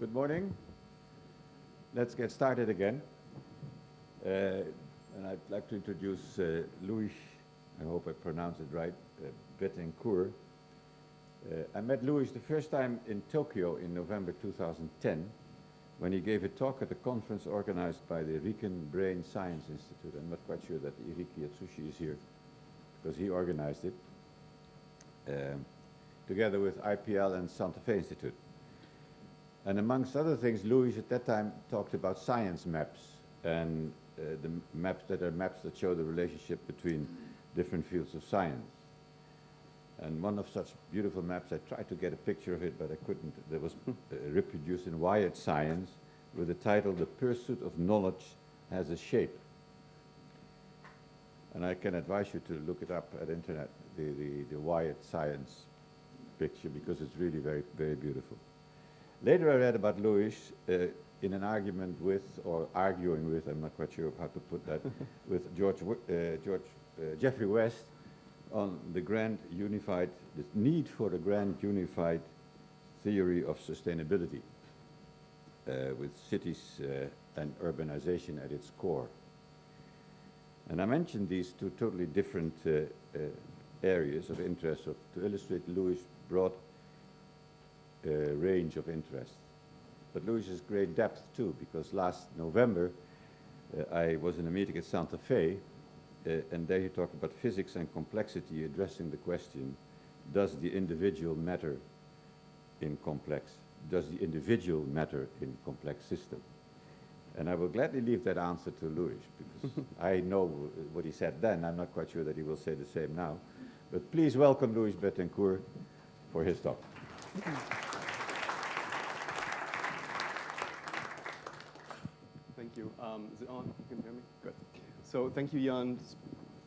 Good morning. Let's get started again. And I'd like to introduce Louis, I hope I pronounced it right, Bettencourt. I met Louis the first time in Tokyo in November 2010 when he gave a talk at a conference organized by the Riken Brain Science Institute. I'm not quite sure that Iriki Atsushi is here because he organized it together with IPL and Santa Fe Institute. And amongst other things, Louis at that time talked about science maps and the maps that show the relationship between different fields of science. And one of such beautiful maps, I tried to get a picture of it, but I couldn't. That was reproduced in Wired Science with the title, "The Pursuit of Knowledge Has a Shape." And I can advise you to look it up at internet, the Wired Science picture, because it's really very, very beautiful. Later I read about Louis in an argument with, or arguing with, I'm not quite sure how to put that, with Jeffrey West on the need for a grand unified theory of sustainability with cities and urbanization at its core. And I mentioned these two totally different areas of interest to illustrate Louis' broad range of interest. But Louis's great depth too, because last November I was in a meeting at Santa Fe and there he talked about physics and complexity, addressing the question, does the individual matter in complex systems? And I will gladly leave that answer to Louis, because I know what he said then. I'm not quite sure that he will say the same now. But please welcome Louis Bettencourt for his talk. Thank you. Is it on? You can hear me? Good. So thank you, Jan,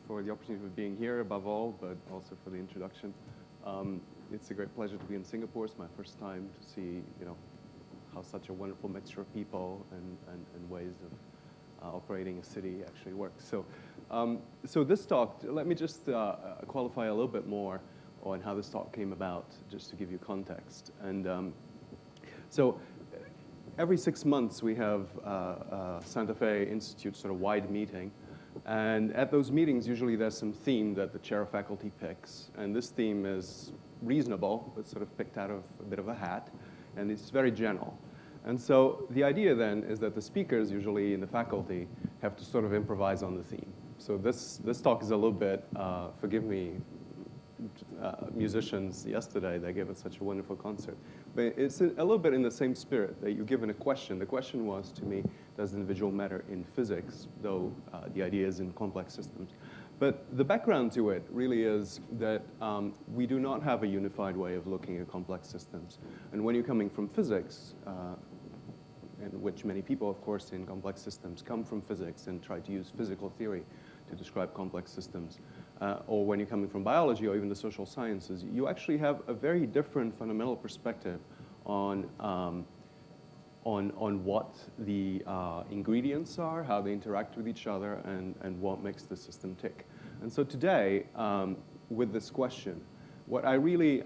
for the opportunity of being here above all, but also for the introduction. It's a great pleasure to be in Singapore. It's my first time to see, how such a wonderful mixture of people and ways of operating a city actually works. So this talk, let me just qualify a little bit more on how this talk came about, just to give you context. And so every 6 months we have Santa Fe Institute sort of wide meeting. And at those meetings, usually there's some theme that the chair of faculty picks. And this theme is reasonable, but sort of picked out of a bit of a hat. And it's very general. And so the idea then is that the speakers, usually in the faculty, have to sort of improvise on the theme. So this talk is a little bit, forgive me, musicians yesterday, they gave us such a wonderful concert. But it's a little bit in the same spirit that you're given a question. The question was, to me, does the individual matter in physics, though the idea is in complex systems. But the background to it really is that we do not have a unified way of looking at complex systems. And when you're coming from physics, in which many people, of course, in complex systems come from physics and try to use physical theory to describe complex systems, or when you're coming from biology or even the social sciences, you actually have a very different fundamental perspective on what the ingredients are, how they interact with each other, and what makes the system tick. And so today, with this question, what I really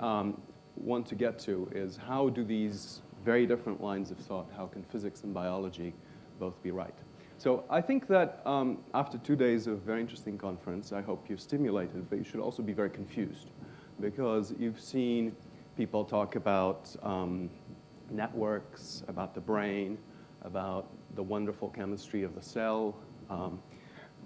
want to get to is how do these very different lines of thought, how can physics and biology both be right? So I think that after 2 days of very interesting conference, I hope you're stimulated, but you should also be very confused, because you've seen people talk about networks, about the brain, about the wonderful chemistry of the cell,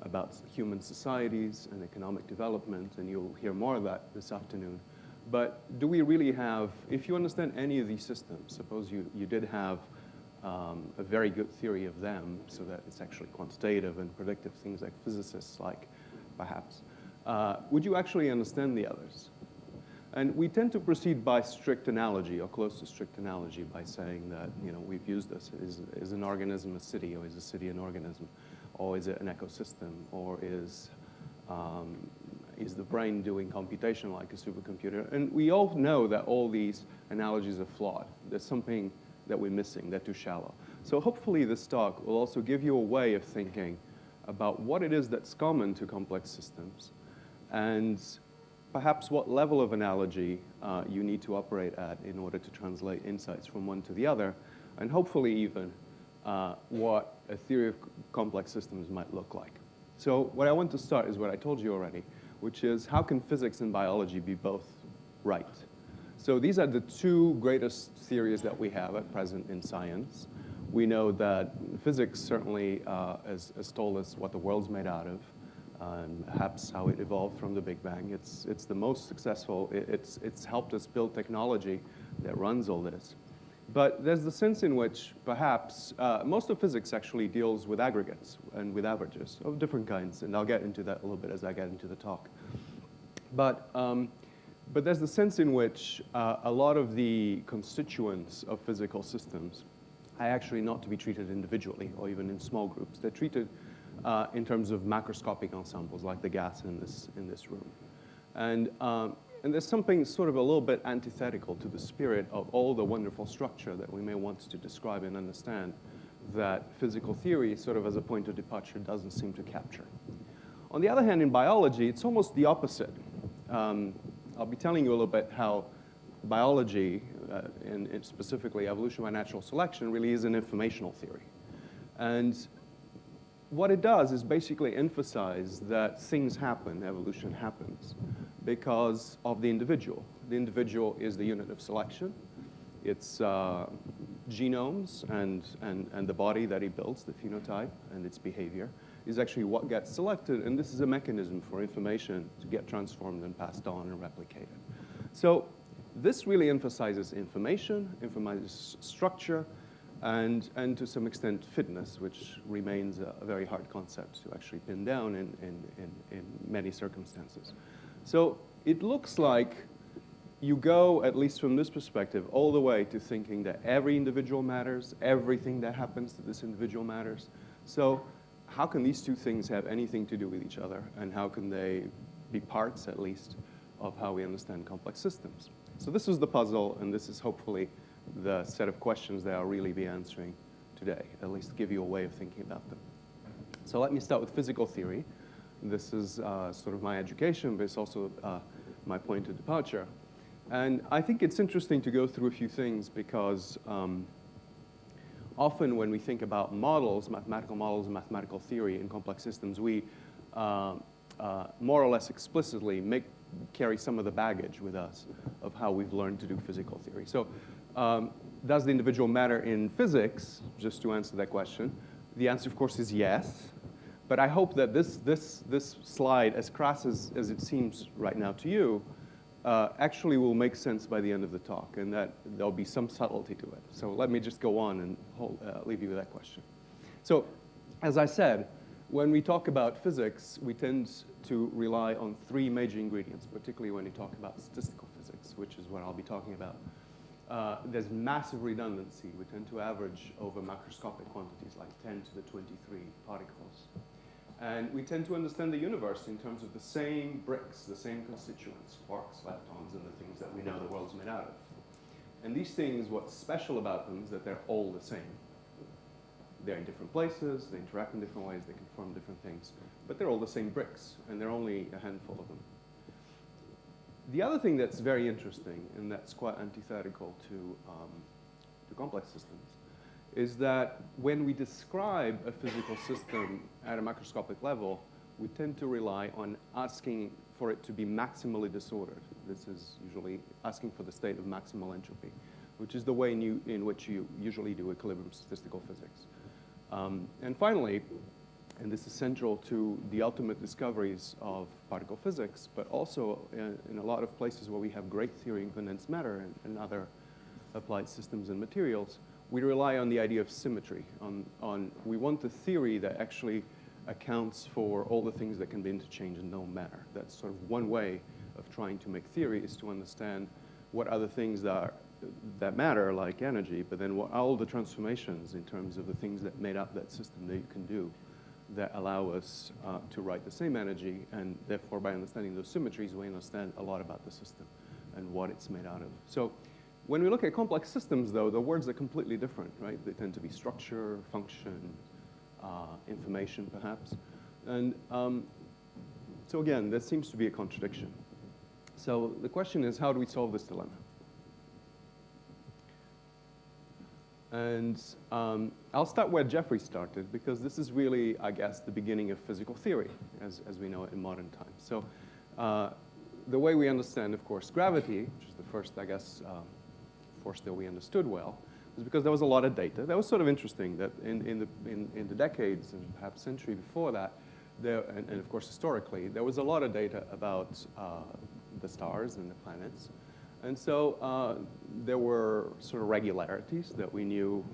about human societies and economic development, and you'll hear more of that this afternoon. But do we really have, if you understand any of these systems, suppose you did have a very good theory of them, so that it's actually quantitative and predictive, things like physicists like, perhaps, would you actually understand the others? And we tend to proceed by strict analogy, or close to strict analogy, by saying that, we've used this. Is an organism a city, or is a city an organism? Or is it an ecosystem? Or is the brain doing computation like a supercomputer? And we all know that all these analogies are flawed. There's something that we're missing, they're too shallow. So hopefully this talk will also give you a way of thinking about what it is that's common to complex systems, and perhaps what level of analogy you need to operate at in order to translate insights from one to the other, and hopefully even what a theory of complex systems might look like. So what I want to start is what I told you already, which is how can physics and biology be both right? So these are the two greatest theories that we have at present in science. We know that physics certainly has told us what the world's made out of, and perhaps how it evolved from the Big Bang. It's the most successful. It's helped us build technology that runs all this. But there's the sense in which perhaps most of physics actually deals with aggregates and with averages of different kinds, and I'll get into that a little bit as I get into the talk. But there's the sense in which a lot of the constituents of physical systems are actually not to be treated individually or even in small groups. They're treated in terms of macroscopic ensembles, like the gas in this room. And there's something sort of a little bit antithetical to the spirit of all the wonderful structure that we may want to describe and understand that physical theory, sort of as a point of departure, doesn't seem to capture. On the other hand, in biology, it's almost the opposite. I'll be telling you a little bit how biology, and specifically evolution by natural selection, really is an informational theory. And what it does is basically emphasize that things happen, evolution happens, because of the individual. The individual is the unit of selection. It's genomes and the body that he builds, the phenotype and its behavior, is actually what gets selected, and this is a mechanism for information to get transformed and passed on and replicated. So this really emphasizes information, emphasizes structure, and to some extent fitness, which remains a very hard concept to actually pin down in many circumstances. So it looks like you go, at least from this perspective, all the way to thinking that every individual matters, everything that happens to this individual matters. So how can these two things have anything to do with each other, and how can they be parts, at least, of how we understand complex systems? So this is the puzzle, and this is hopefully the set of questions that I'll really be answering today, at least give you a way of thinking about them. So let me start with physical theory. This is sort of my education, but it's also my point of departure. And I think it's interesting to go through a few things because often when we think about models, mathematical models and mathematical theory in complex systems, we more or less explicitly carry some of the baggage with us of how we've learned to do physical theory. So does the individual matter in physics? Just to answer that question, the answer, of course, is yes. But I hope that this slide, as crass as it seems right now to you, actually will make sense by the end of the talk, and that there'll be some subtlety to it. So let me just go on and leave you with that question. So as I said, when we talk about physics, we tend to rely on three major ingredients, particularly when we talk about statistical physics, which is what I'll be talking about. There's massive redundancy. We tend to average over macroscopic quantities like 10 to the 23 particles. And we tend to understand the universe in terms of the same bricks, the same constituents, quarks, leptons, and the things that we know the world's made out of. And these things, what's special about them is that they're all the same. They're in different places, they interact in different ways, they can form different things, but they're all the same bricks, and there are only a handful of them. The other thing that's very interesting, and that's quite antithetical to complex systems, is that when we describe a physical system at a macroscopic level, we tend to rely on asking for it to be maximally disordered. This is usually asking for the state of maximal entropy, which is the way in which you usually do equilibrium statistical physics. And finally, and this is central to the ultimate discoveries of particle physics, but also in a lot of places where we have great theory in condensed matter and other applied systems and materials, we rely on the idea of symmetry. We want a theory that actually accounts for all the things that can be interchanged in no matter. That's sort of one way of trying to make theory, is to understand what are the things that matter, like energy, but then what are all the transformations in terms of the things that made up that system that you can do that allow us to write the same energy, and therefore by understanding those symmetries, we understand a lot about the system and what it's made out of. So when we look at complex systems, though, the words are completely different, right? They tend to be structure, function, information, perhaps. And so again, there seems to be a contradiction. So the question is, how do we solve this dilemma? And I'll start where Jeffrey started, because this is really, I guess, the beginning of physical theory, as we know it in modern times. So the way we understand, of course, gravity, which is the first, I guess, force that we understood well, was because there was a lot of data. That was sort of interesting that in the decades and perhaps century before that, and of course historically, there was a lot of data about the stars and the planets. And so there were sort of regularities that we knew,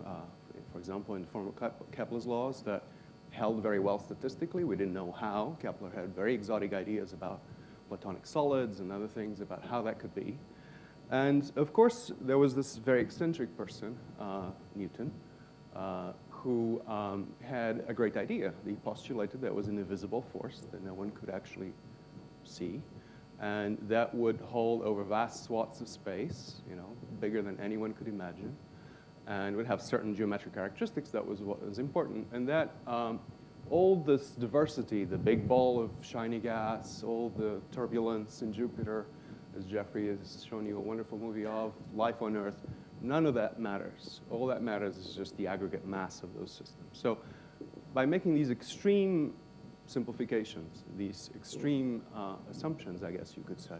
for example, in the form of Kepler's laws that held very well statistically. We didn't know how. Kepler had very exotic ideas about platonic solids and other things about how that could be. And of course, there was this very eccentric person, Newton, who had a great idea. He postulated there was an invisible force that no one could actually see, and that would hold over vast swaths of space, bigger than anyone could imagine, and would have certain geometric characteristics. That was what was important. And that all this diversity, the big ball of shiny gas, all the turbulence in Jupiter, as Jeffrey has shown you a wonderful movie of, life on Earth, none of that matters. All that matters is just the aggregate mass of those systems. So by making these extreme simplifications, these extreme assumptions, I guess you could say,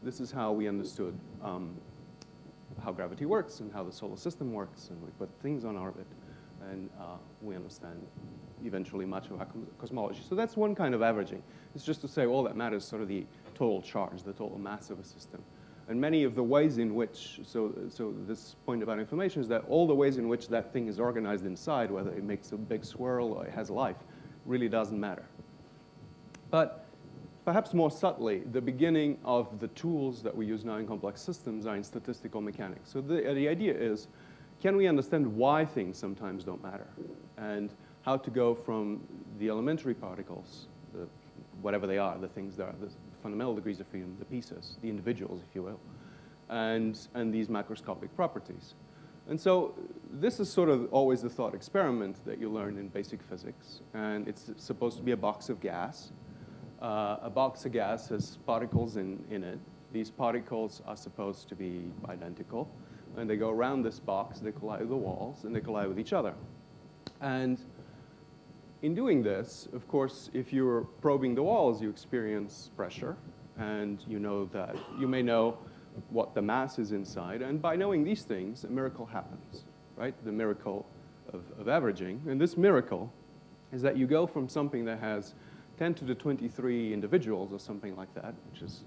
this is how we understood how gravity works and how the solar system works, and we put things on orbit, and we understand eventually much of our cosmology. So that's one kind of averaging. It's just to say all that matters is sort of the total charge, the total mass of a system. And many of the ways in which, so this point about information is that all the ways in which that thing is organized inside, whether it makes a big swirl or it has life, really doesn't matter. But perhaps more subtly, the beginning of the tools that we use now in complex systems are in statistical mechanics. So the idea is, can we understand why things sometimes don't matter? And how to go from the elementary particles, whatever they are, the things that are the fundamental degrees of freedom, the pieces, the individuals, if you will, and these macroscopic properties. And so this is sort of always the thought experiment that you learn in basic physics, and it's supposed to be a box of gas. A box of gas has particles in it. These particles are supposed to be identical, and they go around this box, they collide with the walls, and they collide with each other. And in doing this, of course, if you're probing the walls, you experience pressure, and you may know what the mass is inside, and by knowing these things, a miracle happens, right? The miracle of averaging. And this miracle is that you go from something that has 10 to the 23 individuals or something like that, which is,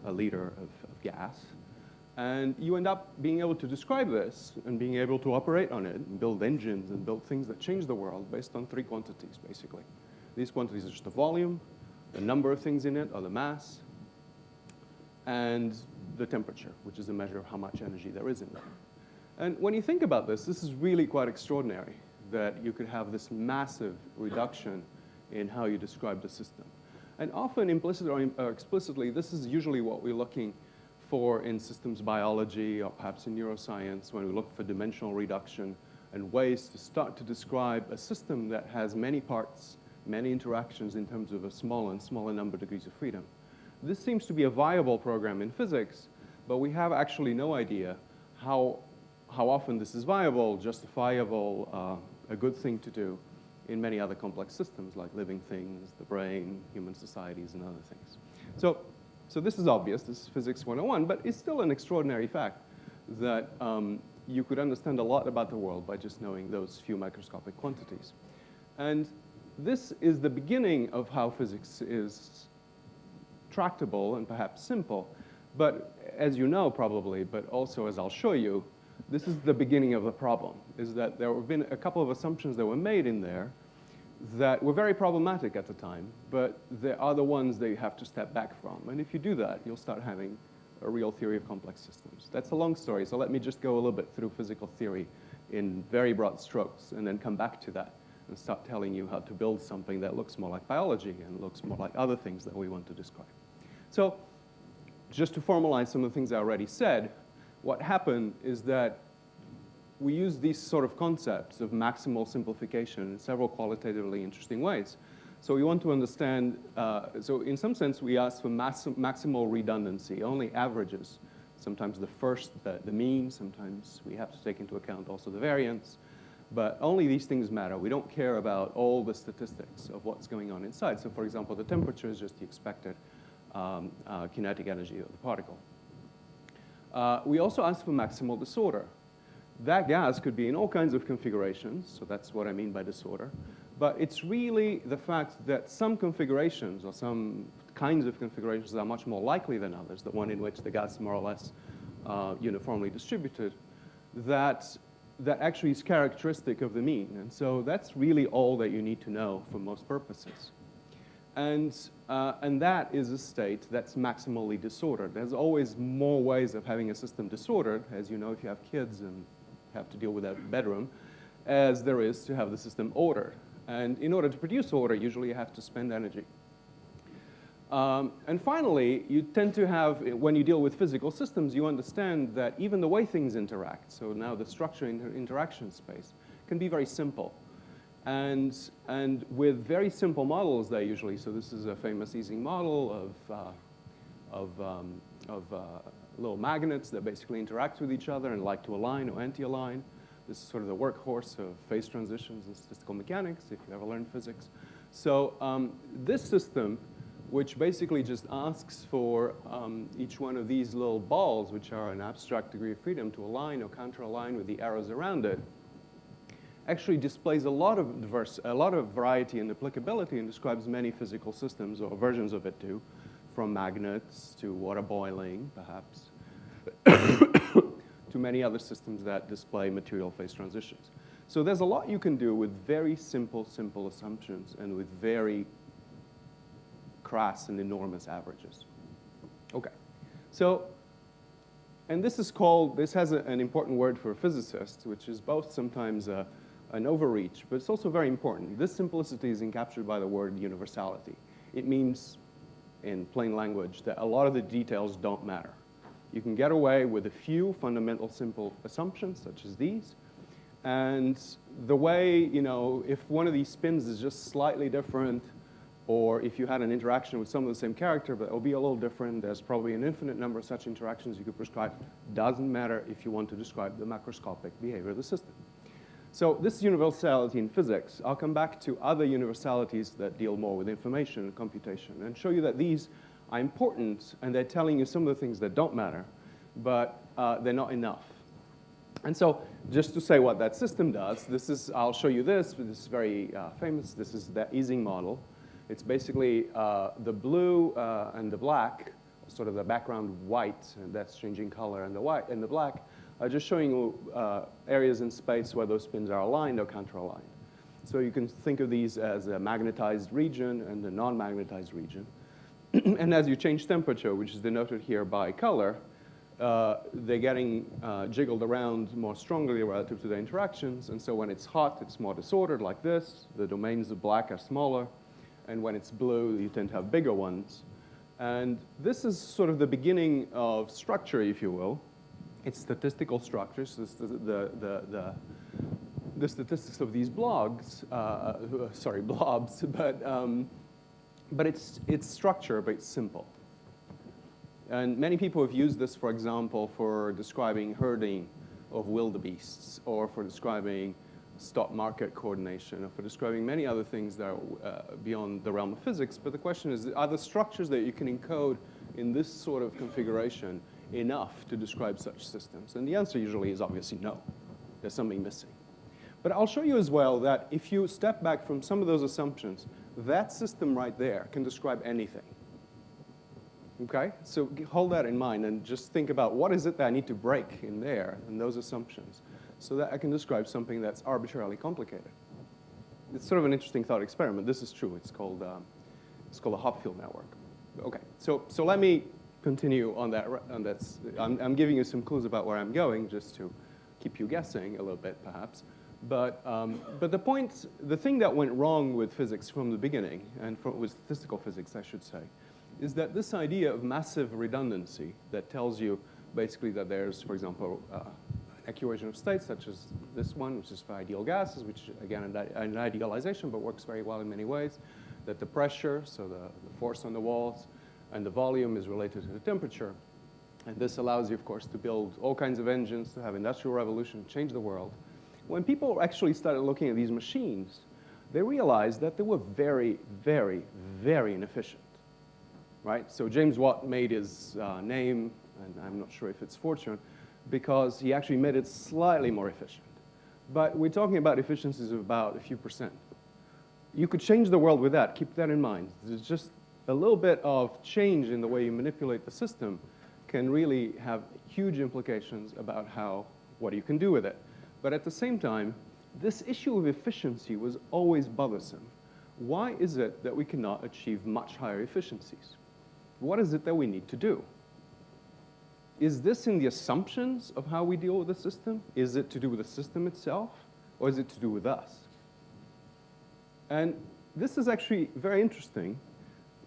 a liter of gas, and you end up being able to describe this and being able to operate on it and build engines and build things that change the world based on three quantities, basically. These quantities are just the volume, the number of things in it, or the mass, and the temperature, which is a measure of how much energy there is in there. And when you think about this, this is really quite extraordinary, that you could have this massive reduction in how you describe the system. And often, implicitly or explicitly, this is usually what we're looking for in systems biology or perhaps in neuroscience, when we look for dimensional reduction and ways to start to describe a system that has many parts, many interactions in terms of a smaller and smaller number of degrees of freedom. This seems to be a viable program in physics, but we have actually no idea how often this is viable, justifiable, a good thing to do in many other complex systems like living things, the brain, human societies, and other things. So this is obvious, this is physics 101, but it's still an extraordinary fact that you could understand a lot about the world by just knowing those few microscopic quantities. And this is the beginning of how physics is tractable and perhaps simple, but as you know probably, but also as I'll show you, this is the beginning of the problem, is that there have been a couple of assumptions that were made in there that were very problematic at the time, but they are the ones that you have to step back from. And if you do that, you'll start having a real theory of complex systems. That's a long story, so let me just go a little bit through physical theory in very broad strokes, and then come back to that and start telling you how to build something that looks more like biology and looks more like other things that we want to describe. So just to formalize some of the things I already said, what happened is that we use these sort of concepts of maximal simplification in several qualitatively interesting ways. So we want to understand, so in some sense we ask for maximal redundancy, only averages Sometimes the mean, sometimes we have to take into account also the variance. But only these things matter. We don't care about all the statistics of what's going on inside. So for example, the temperature is just the expected kinetic energy of the particle. We also ask for maximal disorder. That gas could be in all kinds of configurations, so that's what I mean by disorder. But it's really the fact that some configurations or some kinds of configurations are much more likely than others, the one in which the gas is more or less uniformly distributed, that actually is characteristic of the mean. And so that's really all that you need to know for most purposes. And that is a state that's maximally disordered. There's always more ways of having a system disordered, as you know if you have kids and have to deal with that bedroom, as there is to have the system ordered. And in order to produce order, usually you have to spend energy. And finally, you tend to have, when you deal with physical systems, you understand that even the way things interact, so now the structure interaction space, can be very simple. And with very simple models, they usually, so this is a famous Ising model of little magnets that basically interact with each other and like to align or anti-align. This is sort of the workhorse of phase transitions in statistical mechanics, if you ever learned physics. So this system, which basically just asks for each one of these little balls, which are an abstract degree of freedom, to align or counter-align with the arrows around it, actually displays a lot of variety and applicability and describes many physical systems, or versions of it too, from magnets to water boiling, perhaps, to many other systems that display material phase transitions. So there's a lot you can do with very simple assumptions and with very crass and enormous averages. Okay, so, and this has an important word for a physicist, which is both sometimes an overreach, but it's also very important. This simplicity is encaptured by the word universality. It means, in plain language, that a lot of the details don't matter. You can get away with a few fundamental simple assumptions, such as these, and the way, if one of these spins is just slightly different, or if you had an interaction with some of the same character, but it will be a little different, there's probably an infinite number of such interactions you could prescribe. Doesn't matter if you want to describe the macroscopic behavior of the system. So this is universality in physics. I'll come back to other universalities that deal more with information and computation and show you that these are important and they're telling you some of the things that don't matter, but they're not enough. And so just to say what that system does, I'll show you this is very famous. This is the Ising model. It's basically the blue and the black, sort of the background white, and that's changing color, and the white and the black are just showing you areas in space where those spins are aligned or counter-aligned. So you can think of these as a magnetized region and a non-magnetized region. And as you change temperature, which is denoted here by color, they're getting jiggled around more strongly relative to the interactions. And so when it's hot, it's more disordered like this. The domains of black are smaller. And when it's blue, you tend to have bigger ones. And this is sort of the beginning of structure, if you will. It's statistical structures. The statistics of these blobs, but it's structure, but it's simple. And many people have used this, for example, for describing herding of wildebeests, or for describing stock market coordination, or for describing many other things that are beyond the realm of physics. But the question is, are the structures that you can encode in this sort of configuration enough to describe such systems? And the answer usually is obviously no. There's something missing. But I'll show you as well that if you step back from some of those assumptions, that system right there can describe anything. Okay? So hold that in mind and just think about what is it that I need to break in there in those assumptions so that I can describe something that's arbitrarily complicated. It's sort of an interesting thought experiment. This is true. It's called a Hopfield network. Okay, so let me continue on that. I'm giving you some clues about where I'm going just to keep you guessing a little bit, perhaps. But the thing that went wrong with physics from the beginning, and with statistical physics, I should say, is that this idea of massive redundancy that tells you basically that there's, for example, an equation of states, such as this one, which is for ideal gases, which, again, an idealization, but works very well in many ways, that the pressure, so the force on the walls, and the volume is related to the temperature, And this allows you, of course, to build all kinds of engines, to have industrial revolution, change the world. When people actually started looking at these machines, they realized that they were very, very, very inefficient, right? So James Watt made his name, and I'm not sure if it's fortune, because he actually made it slightly more efficient. But we're talking about efficiencies of about a few percent. You could change the world with that. Keep that in mind. There's just a little bit of change in the way you manipulate the system can really have huge implications about what you can do with it. But at the same time, this issue of efficiency was always bothersome. Why is it that we cannot achieve much higher efficiencies? What is it that we need to do? Is this in the assumptions of how we deal with the system? Is it to do with the system itself? Or is it to do with us? And this is actually very interesting.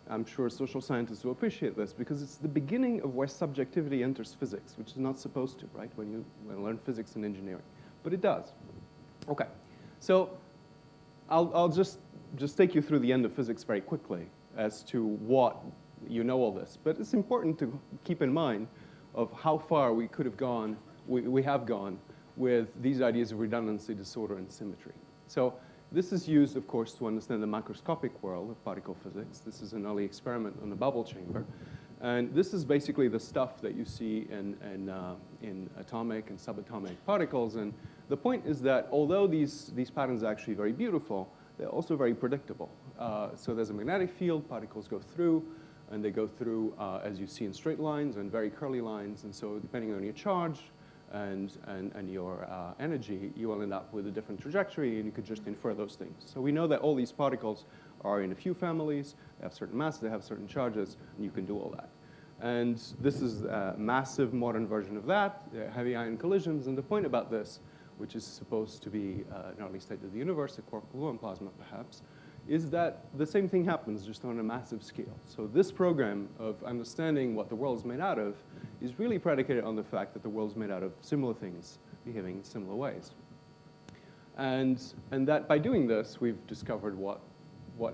I'm sure social scientists will appreciate this because it's the beginning of where subjectivity enters physics, which is not supposed to, right, when you learn physics and engineering. But it does. Okay, so I'll just take you through the end of physics very quickly as to what you know all this. But it's important to keep in mind of how far we could have gone, we have gone with these ideas of redundancy, disorder, and symmetry. So this is used, of course, to understand the macroscopic world of particle physics. This is an early experiment on the bubble chamber. And this is basically the stuff that you see in atomic and subatomic particles. And the point is that although these patterns are actually very beautiful, they're also very predictable. So there's a magnetic field, particles go through, and they go through, as you see, in straight lines and very curly lines. And so depending on your charge and your energy, you will end up with a different trajectory, and you could just infer those things. So we know that all these particles are in a few families, they have certain masses, they have certain charges, and you can do all that. And this is a massive modern version of that, heavy ion collisions. And the point about this, which is supposed to be an early state of the universe, a quark gluon plasma perhaps, is that the same thing happens just on a massive scale. So this program of understanding what the world is made out of is really predicated on the fact that the world is made out of similar things behaving in similar ways. And that by doing this, we've discovered what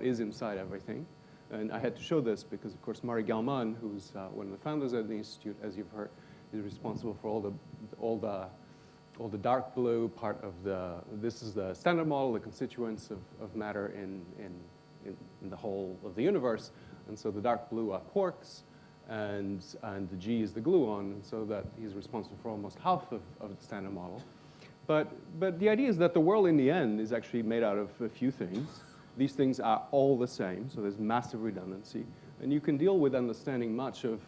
is inside everything. And I had to show this because, of course, Murray Gell-Mann, who's one of the founders of the Institute, as you've heard, is responsible for all the dark blue part of this is the standard model, the constituents of matter in the whole of the universe. And so the dark blue are quarks, and the G is the gluon, and so that he's responsible for almost half of the standard model. But the idea is that the world in the end is actually made out of a few things. These things are all the same, so there's massive redundancy. And you can deal with understanding much of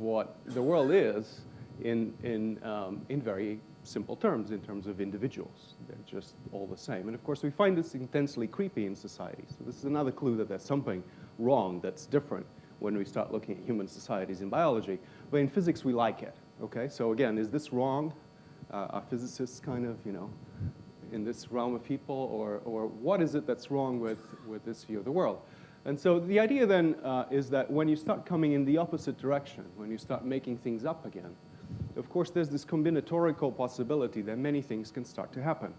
what the world is in very simple terms, in terms of individuals. They're just all the same. And of course, we find this intensely creepy in society. So this is another clue that there's something wrong that's different when we start looking at human societies in biology. But in physics, we like it, okay? So again, is this wrong? Are physicists kind of, in this realm of people, or what is it that's wrong with this view of the world? And so the idea then is that when you start coming in the opposite direction, when you start making things up again, of course, there's this combinatorial possibility that many things can start to happen.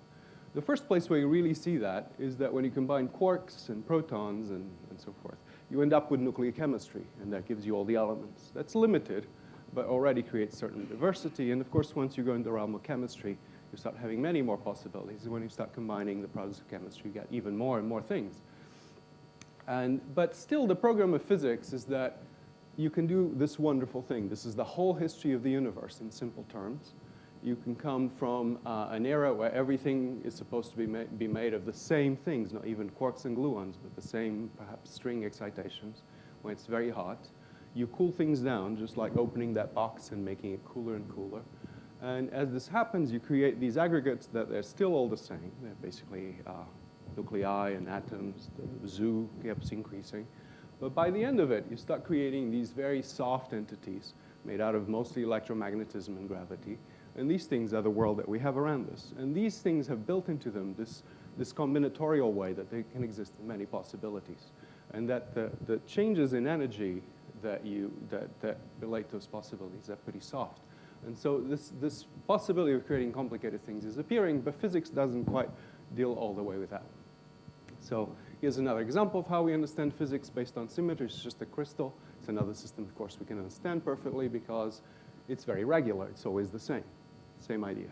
The first place where you really see that is that when you combine quarks and protons and so forth, you end up with nuclear chemistry, and that gives you all the elements. That's limited, but already creates certain diversity. And of course, once you go into the realm of chemistry, you start having many more possibilities. And when you start combining the products of chemistry, you get even more and more things. But still, the program of physics is that you can do this wonderful thing. This is the whole history of the universe in simple terms. You can come from an era where everything is supposed to be made of the same things, not even quarks and gluons, but the same, perhaps, string excitations when it's very hot. You cool things down, just like opening that box and making it cooler and cooler. And as this happens, you create these aggregates that they're still all the same. They're basically nuclei and atoms. The zoo keeps increasing. But by the end of it, you start creating these very soft entities made out of mostly electromagnetism and gravity. And these things are the world that we have around us. And these things have built into them this combinatorial way that they can exist in many possibilities. And that the changes in energy that relate to those possibilities are pretty soft. And so this possibility of creating complicated things is appearing, but physics doesn't quite deal all the way with that. So here's another example of how we understand physics based on symmetry. It's just a crystal. It's another system, of course, we can understand perfectly because it's very regular. It's always the same idea.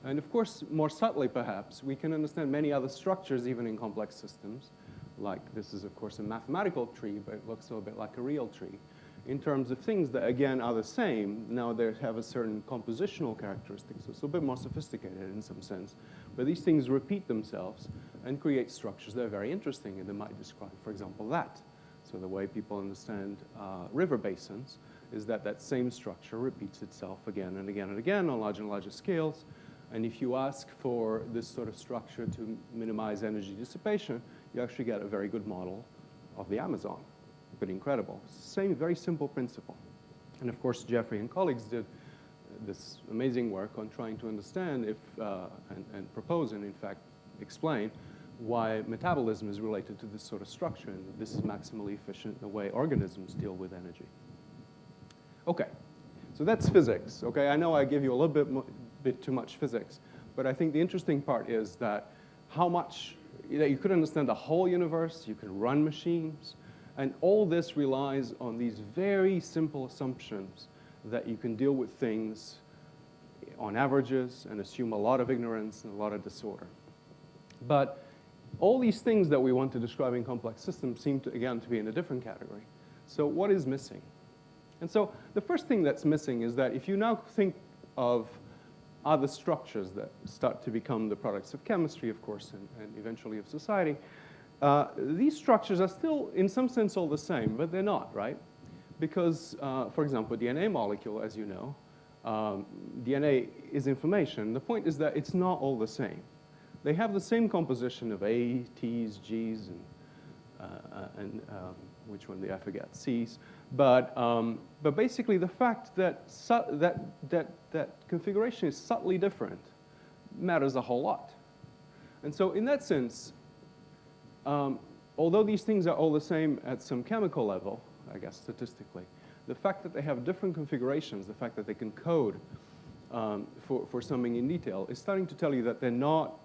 And of course, more subtly perhaps, we can understand many other structures even in complex systems. Like this is, of course, a mathematical tree, but it looks a little bit like a real tree. In terms of things that, again, are the same, now they have a certain compositional characteristics. So it's a bit more sophisticated in some sense. But these things repeat themselves and create structures that are very interesting and they might describe, for example, that. So the way people understand river basins is that that same structure repeats itself again and again and again on larger and larger scales. And if you ask for this sort of structure to minimize energy dissipation, you actually get a very good model of the Amazon. Pretty incredible. Same, very simple principle. And of course, Jeffrey and colleagues did this amazing work on trying to understand if, and propose and in fact explain why metabolism is related to this sort of structure and this is maximally efficient in the way organisms deal with energy. Okay, so that's physics. Okay, I know I give you a little bit too much physics, but I think the interesting part is that how much, that you could understand the whole universe, you can run machines, and all this relies on these very simple assumptions that you can deal with things on averages and assume a lot of ignorance and a lot of disorder. But all these things that we want to describe in complex systems seem to, again, to be in a different category. So what is missing? And so the first thing that's missing is that if you now think of other structures that start to become the products of chemistry, of course, and eventually of society, these structures are still, in some sense, all the same, but they're not, right? Because, for example, a DNA molecule, as you know, DNA is information. The point is that it's not all the same. They have the same composition of A, T's, G's, and which one did I forget? C's. But basically, the fact that that configuration is subtly different matters a whole lot. And so, in that sense, although these things are all the same at some chemical level, I guess statistically, the fact that they have different configurations, the fact that they can code for something in detail, is starting to tell you that they're not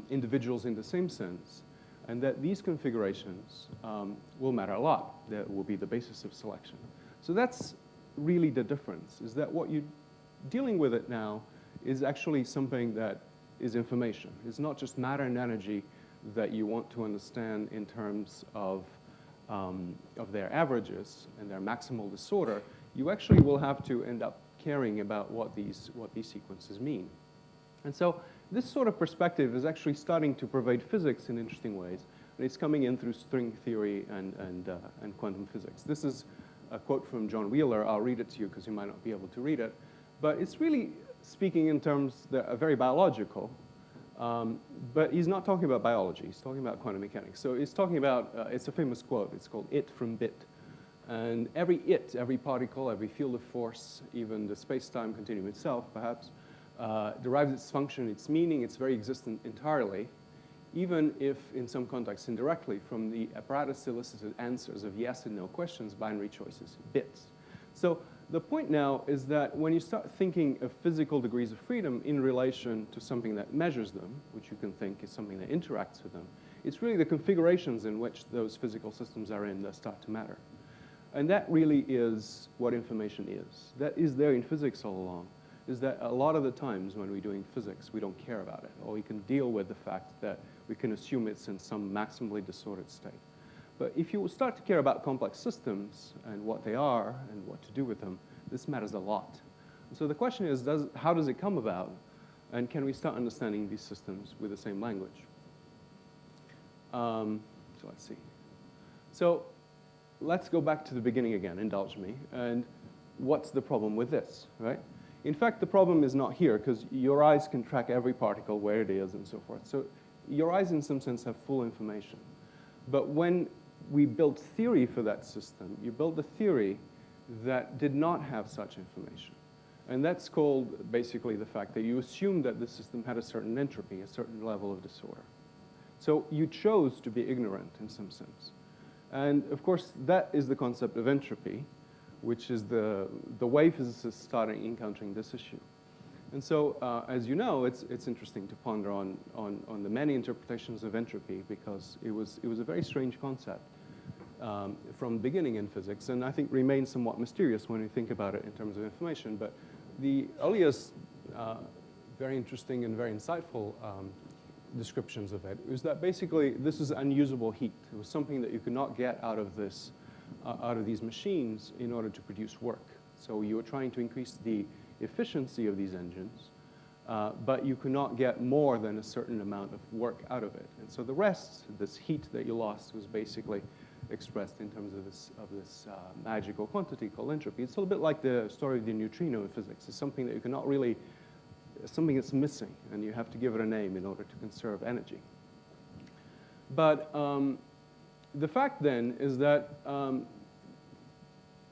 individuals in the same sense, and that these configurations will matter a lot. That will be the basis of selection. So that's really the difference, is that what you're dealing with it now is actually something that is information. It's not just matter and energy that you want to understand in terms of their averages and their maximal disorder. You actually will have to end up caring about what these sequences mean. And so this sort of perspective is actually starting to pervade physics in interesting ways, and it's coming in through string theory and quantum physics. This is a quote from John Wheeler. I'll read it to you because you might not be able to read it, but it's really speaking in terms that are very biological, but he's not talking about biology. He's talking about quantum mechanics. So he's talking about, it's a famous quote. It's called "it from bit." And every particle, every field of force, even the space-time continuum itself, perhaps, derives its function, its meaning, its very existence entirely, even if in some contexts indirectly, from the apparatus elicited answers of yes and no questions, binary choices, bits. So the point now is that when you start thinking of physical degrees of freedom in relation to something that measures them, which you can think is something that interacts with them, it's really the configurations in which those physical systems are in that start to matter. And that really is what information is. That is there in physics all along, is that a lot of the times when we're doing physics, we don't care about it, or we can deal with the fact that we can assume it's in some maximally disordered state. But if you start to care about complex systems and what they are and what to do with them, this matters a lot. So the question is, how does it come about? And can we start understanding these systems with the same language? So let's see. So let's go back to the beginning again, indulge me. And what's the problem with this, right? In fact, the problem is not here, because your eyes can track every particle, where it is, and so forth. So your eyes, in some sense, have full information. But when we built theory for that system, you built a theory that did not have such information. And that's called, basically, the fact that you assumed that the system had a certain entropy, a certain level of disorder. So you chose to be ignorant, in some sense. And, of course, that is the concept of entropy, which is the way physicists started encountering this issue. And so, as you know, it's interesting to ponder on the many interpretations of entropy, because it was a very strange concept. from the beginning in physics, and I think remains somewhat mysterious when you think about it in terms of information. But the earliest very interesting and very insightful descriptions of it is that basically this is unusable heat. It was something that you could not get out of this, out of these machines in order to produce work. So you were trying to increase the efficiency of these engines, but you could not get more than a certain amount of work out of it. And so the rest, this heat that you lost, was basically expressed in terms of this magical quantity called entropy. It's a little bit like the story of the neutrino in physics. It's something that you cannot really, something that's missing, and you have to give it a name in order to conserve energy. But the fact then is that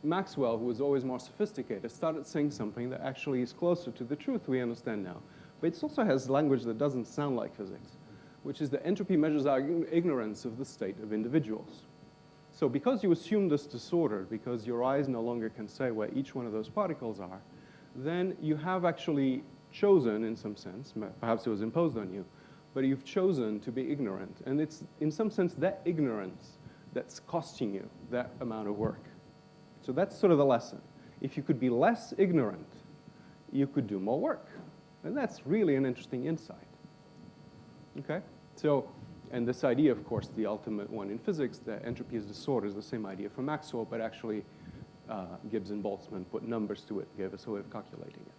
Maxwell, who was always more sophisticated, started saying something that actually is closer to the truth we understand now. But it also has language that doesn't sound like physics, which is that entropy measures our ignorance of the state of individuals. So because you assume this disorder, because your eyes no longer can say where each one of those particles are, then you have actually chosen, in some sense, perhaps it was imposed on you, but you've chosen to be ignorant. And it's, in some sense, that ignorance that's costing you that amount of work. So that's sort of the lesson. If you could be less ignorant, you could do more work. And that's really an interesting insight. Okay? So, and this idea, of course, the ultimate one in physics, that entropy is disorder, is the same idea from Maxwell, but actually Gibbs and Boltzmann put numbers to it, gave us a way of calculating it.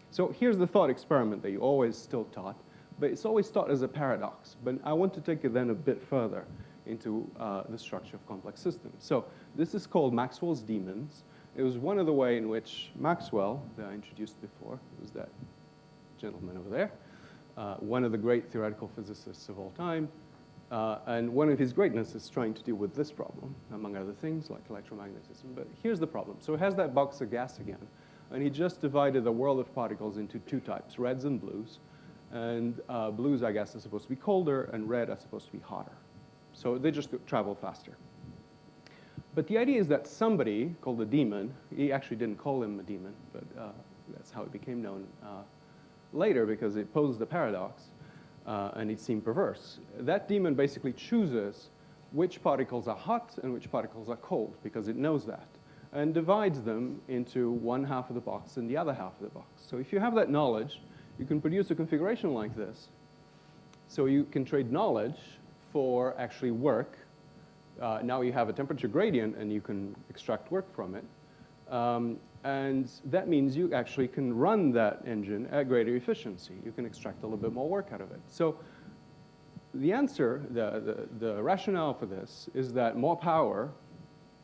So here's the thought experiment that you always still taught, but it's always taught as a paradox. But I want to take it then a bit further into the structure of complex systems. So this is called Maxwell's demons. It was one of the ways in which Maxwell, that I introduced before, was that gentleman over there, one of the great theoretical physicists of all time, and one of his greatness is trying to deal with this problem, among other things like electromagnetism. But here's the problem. So it has that box of gas again, and he just divided the world of particles into two types, reds and blues. And blues, I guess, are supposed to be colder, and red are supposed to be hotter. So they just travel faster. But the idea is that somebody called a demon, he actually didn't call him a demon, but that's how it became known later because it posed a paradox, and it seemed perverse. That demon basically chooses which particles are hot and which particles are cold, because it knows that, and divides them into one half of the box and the other half of the box. So if you have that knowledge, you can produce a configuration like this. So you can trade knowledge for actually work. Now you have a temperature gradient, and you can extract work from it. And that means you actually can run that engine at greater efficiency. You can extract a little bit more work out of it. So the answer, the rationale for this is that more power,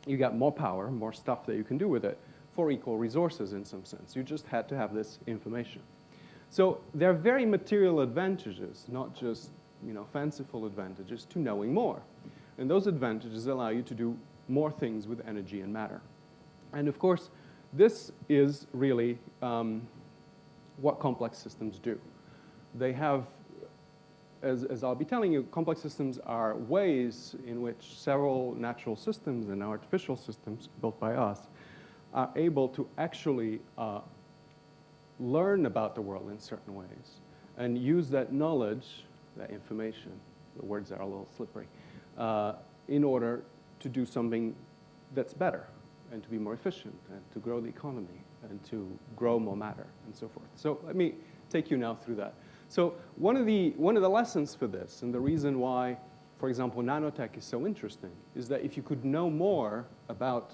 you got more power, more stuff that you can do with it for equal resources in some sense. You just had to have this information. So there are very material advantages, not just fanciful advantages, to knowing more. And those advantages allow you to do more things with energy and matter. And of course, this is really what complex systems do. They have, as I'll be telling you, complex systems are ways in which several natural systems and artificial systems built by us are able to actually learn about the world in certain ways and use that knowledge, that information, the words are a little slippery, in order to do something that's better and to be more efficient and to grow the economy and to grow more matter and so forth. So let me take you now through that. So one of the lessons for this, and the reason why, for example, nanotech is so interesting, is that if you could know more about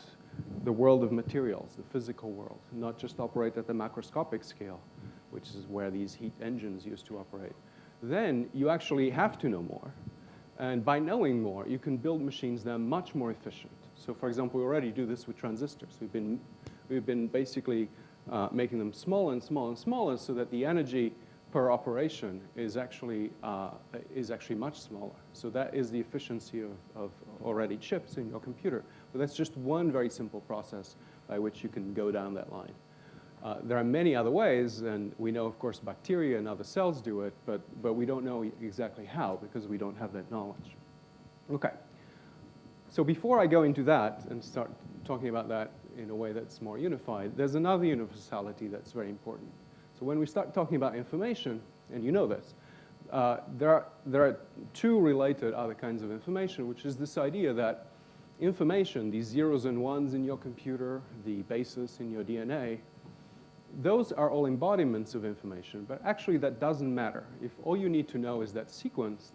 the world of materials, the physical world, not just operate at the macroscopic scale, which is where these heat engines used to operate, then you actually have to know more. And by knowing more, you can build machines that are much more efficient. So for example, we already do this with transistors. We've been basically making them smaller and smaller and smaller so that the energy per operation is actually much smaller. So that is the efficiency of already chips in your computer. But that's just one very simple process by which you can go down that line. There are many other ways, and we know, of course, bacteria and other cells do it, but we don't know exactly how because we don't have that knowledge. Okay. So before I go into that and start talking about that in a way that's more unified, there's another universality that's very important. So when we start talking about information, and you know this, there are two related other kinds of information, which is this idea that information, these zeros and ones in your computer, the bases in your DNA, those are all embodiments of information, but actually that doesn't matter. If all you need to know is that sequence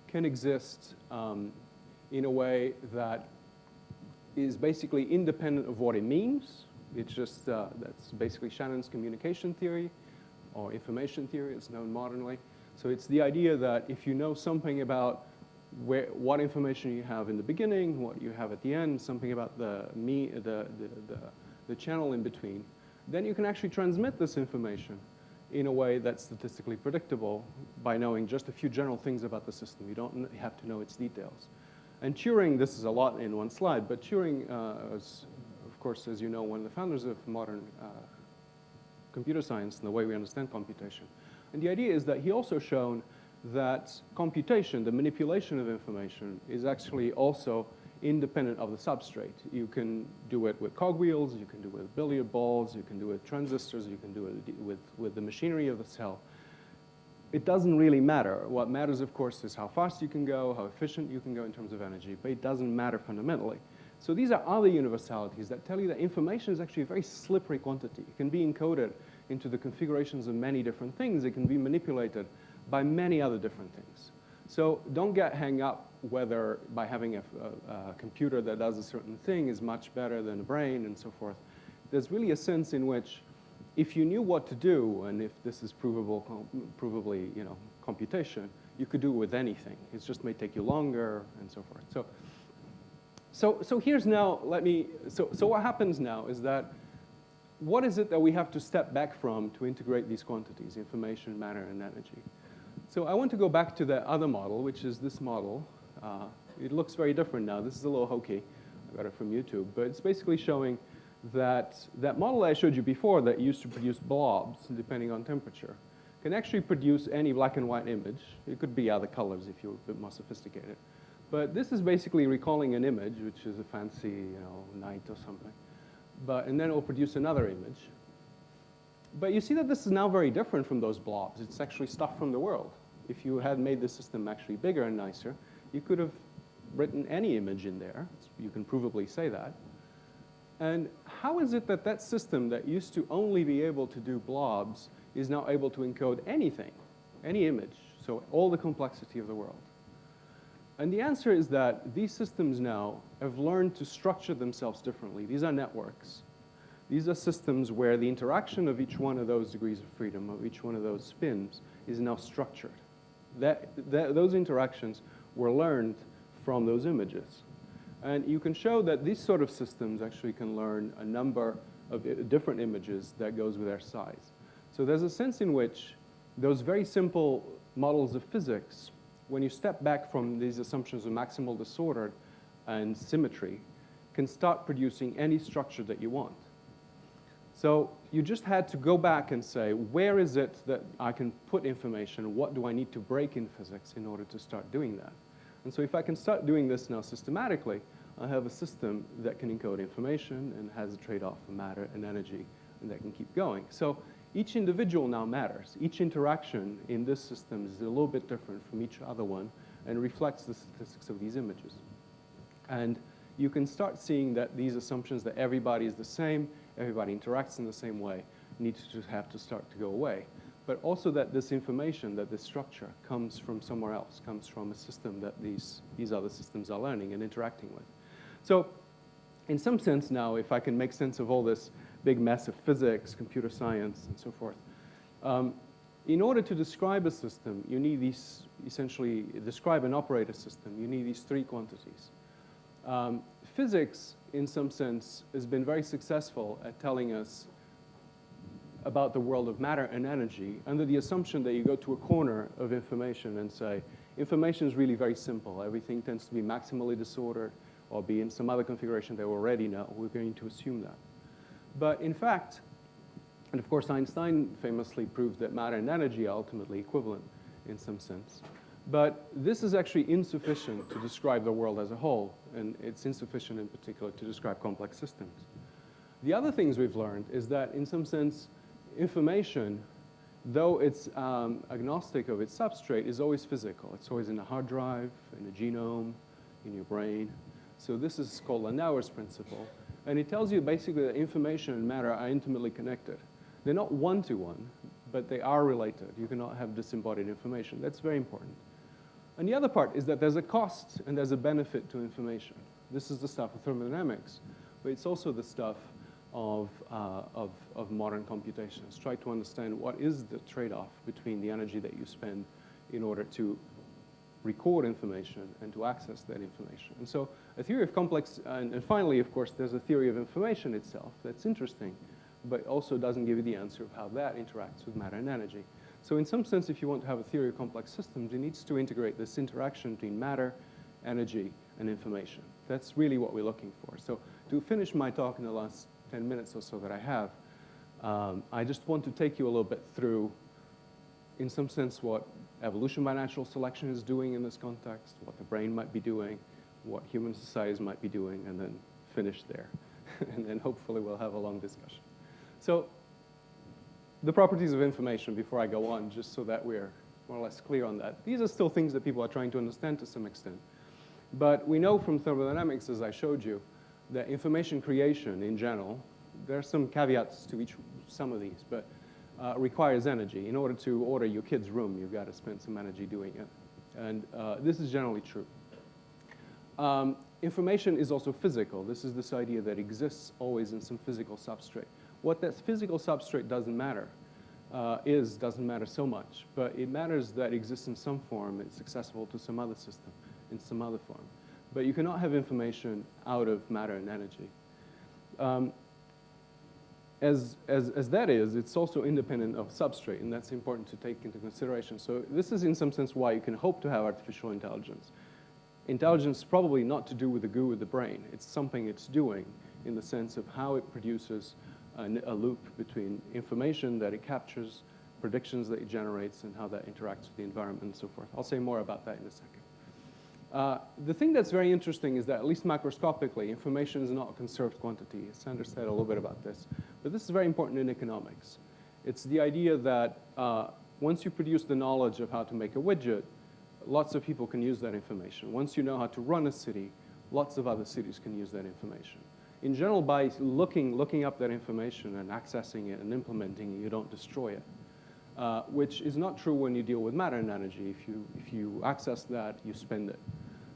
can exist in a way that is basically independent of what it means. It's just, that's basically Shannon's communication theory, or information theory, it's known modernly. So it's the idea that if you know something about what information you have in the beginning, what you have at the end, something about the channel in between, then you can actually transmit this information in a way that's statistically predictable by knowing just a few general things about the system. You don't have to know its details. And Turing, this is a lot in one slide, but Turing was, of course, as you know, one of the founders of modern computer science and the way we understand computation. And the idea is that he also shown that computation, the manipulation of information, is actually also independent of the substrate. You can do it with cogwheels, you can do it with billiard balls, you can do it with transistors, you can do it with the machinery of the cell. It doesn't really matter. What matters, of course, is how fast you can go, how efficient you can go in terms of energy, but it doesn't matter fundamentally. So these are other universalities that tell you that information is actually a very slippery quantity. It can be encoded into the configurations of many different things. It can be manipulated by many other different things. So don't get hung up whether by having a computer that does a certain thing is much better than a brain and so forth. There's really a sense in which if you knew what to do, and if this is provably, computation, you could do it with anything. It just may take you longer and so forth. So here's now, so what happens now is that what is it that we have to step back from to integrate these quantities, information, matter, and energy? So I want to go back to the other model, which is this model. It looks very different now. This is a little hokey. I got it from YouTube. But it's basically showing that model I showed you before that used to produce blobs depending on temperature can actually produce any black and white image. It could be other colors if you're a bit more sophisticated. But this is basically recalling an image, which is a fancy night or something. And then it will produce another image. But you see that this is now very different from those blobs. It's actually stuff from the world. If you had made the system actually bigger and nicer, you could have written any image in there. You can provably say that. And how is it that that system that used to only be able to do blobs is now able to encode anything, any image, so all the complexity of the world? And the answer is that these systems now have learned to structure themselves differently. These are networks. These are systems where the interaction of each one of those degrees of freedom, of each one of those spins, is now structured. Those interactions were learned from those images. And you can show that these sort of systems actually can learn a number of different images that goes with their size. So there's a sense in which those very simple models of physics, when you step back from these assumptions of maximal disorder and symmetry, can start producing any structure that you want. So you just had to go back and say, where is it that I can put information? What do I need to break in physics in order to start doing that? And so if I can start doing this now systematically, I have a system that can encode information and has a trade-off of matter and energy, and that can keep going. So each individual now matters. Each interaction in this system is a little bit different from each other one and reflects the statistics of these images. And you can start seeing that these assumptions that everybody is the same, everybody interacts in the same way, need to have to start to go away. But also that this information, that this structure comes from somewhere else, comes from a system that these other systems are learning and interacting with. So in some sense now, if I can make sense of all this big mess of physics, computer science, and so forth, in order to describe a system, you need these, essentially, describe and operate a system, you need these three quantities. Physics, in some sense, has been very successful at telling us about the world of matter and energy under the assumption that you go to a corner of information and say, information is really very simple. Everything tends to be maximally disordered or be in some other configuration that we already know. We're going to assume that. But in fact, and of course Einstein famously proved that matter and energy are ultimately equivalent in some sense. But this is actually insufficient to describe the world as a whole, and it's insufficient in particular to describe complex systems. The other things we've learned is that in some sense, information, though it's agnostic of its substrate, is always physical. It's always in a hard drive, in a genome, in your brain. So this is called Landauer's principle. And it tells you basically that information and matter are intimately connected. They're not one-to-one, but they are related. You cannot have disembodied information. That's very important. And the other part is that there's a cost and there's a benefit to information. This is the stuff of thermodynamics, but it's also the stuff of modern computations. Try to understand what is the trade-off between the energy that you spend in order to record information and to access that information. And so a theory of complex, and finally, of course, there's a theory of information itself that's interesting, but also doesn't give you the answer of how that interacts with matter and energy. So in some sense, if you want to have a theory of complex systems, it needs to integrate this interaction between matter, energy, and information. That's really what we're looking for. So to finish my talk in the last 10 minutes or so that I have, I just want to take you a little bit through, in some sense, what evolution by natural selection is doing in this context, what the brain might be doing, what human societies might be doing, and then finish there. And then hopefully we'll have a long discussion. So the properties of information, before I go on, just so that we're more or less clear on that. These are still things that people are trying to understand to some extent. But we know from thermodynamics, as I showed you, that information creation in general, there are some caveats to some of these, but requires energy. In order to order your kid's room, you've got to spend some energy doing it. And this is generally true. Information is also physical. This is this idea that exists always in some physical substrate. What that physical substrate doesn't matter so much, but it matters that it exists in some form. It's accessible to some other system in some other form. But you cannot have information out of matter and energy. As that is, it's also independent of substrate, and that's important to take into consideration. So this is in some sense why you can hope to have artificial intelligence. Intelligence is probably not to do with the goo of the brain. It's something it's doing in the sense of how it produces a loop between information that it captures, predictions that it generates, and how that interacts with the environment and so forth. I'll say more about that in a second. The thing that's very interesting is that, at least macroscopically, information is not a conserved quantity. Sandra said a little bit about this. But this is very important in economics. It's the idea that once you produce the knowledge of how to make a widget, lots of people can use that information. Once you know how to run a city, lots of other cities can use that information. In general, by looking up that information and accessing it and implementing it, you don't destroy it. Which is not true when you deal with matter and energy. If you access that, you spend it.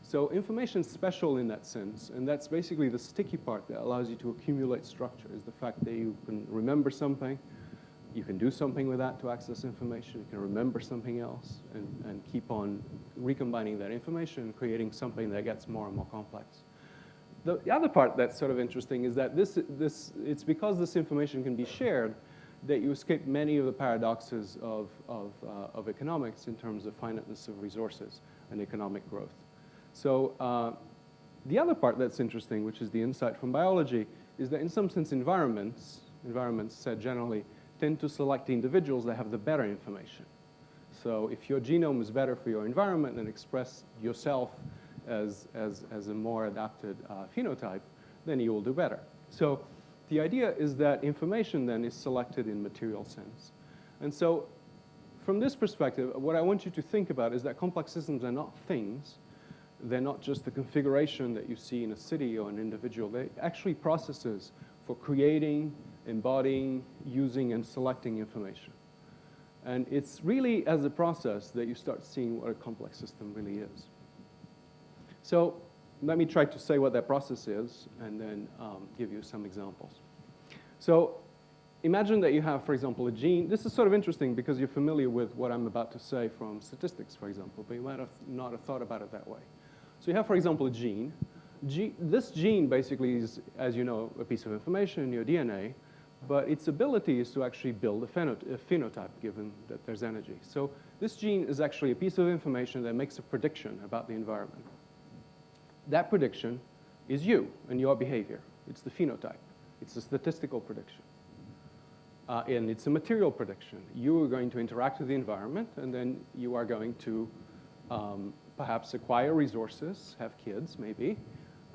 So information is special in that sense, and that's basically the sticky part that allows you to accumulate structure, is the fact that you can remember something, you can do something with that to access information, you can remember something else, and keep on recombining that information, creating something that gets more and more complex. The other part that's sort of interesting is that it's because this information can be shared that you escape many of the paradoxes of economics in terms of finiteness of resources and economic growth. So the other part that's interesting, which is the insight from biology, is that in some sense environments said generally, tend to select the individuals that have the better information. So if your genome is better for your environment and express yourself as a more adapted phenotype, then you will do better. So the idea is that information then is selected in material sense. And so from this perspective, what I want you to think about is that complex systems are not things. They're not just the configuration that you see in a city or an individual. They're actually processes for creating, embodying, using, and selecting information. And it's really as a process that you start seeing what a complex system really is. So let me try to say what that process is and then give you some examples. So imagine that you have, for example, a gene. This is sort of interesting because you're familiar with what I'm about to say from statistics, for example, but you might not have thought about it that way. So you have, for example, a gene. This gene basically is, as you know, a piece of information in your DNA, but its ability is to actually build a phenotype given that there's energy. So this gene is actually a piece of information that makes a prediction about the environment. That prediction is you and your behavior. It's the phenotype. It's a statistical prediction. And it's a material prediction. You are going to interact with the environment, and then you are going to perhaps acquire resources, have kids maybe,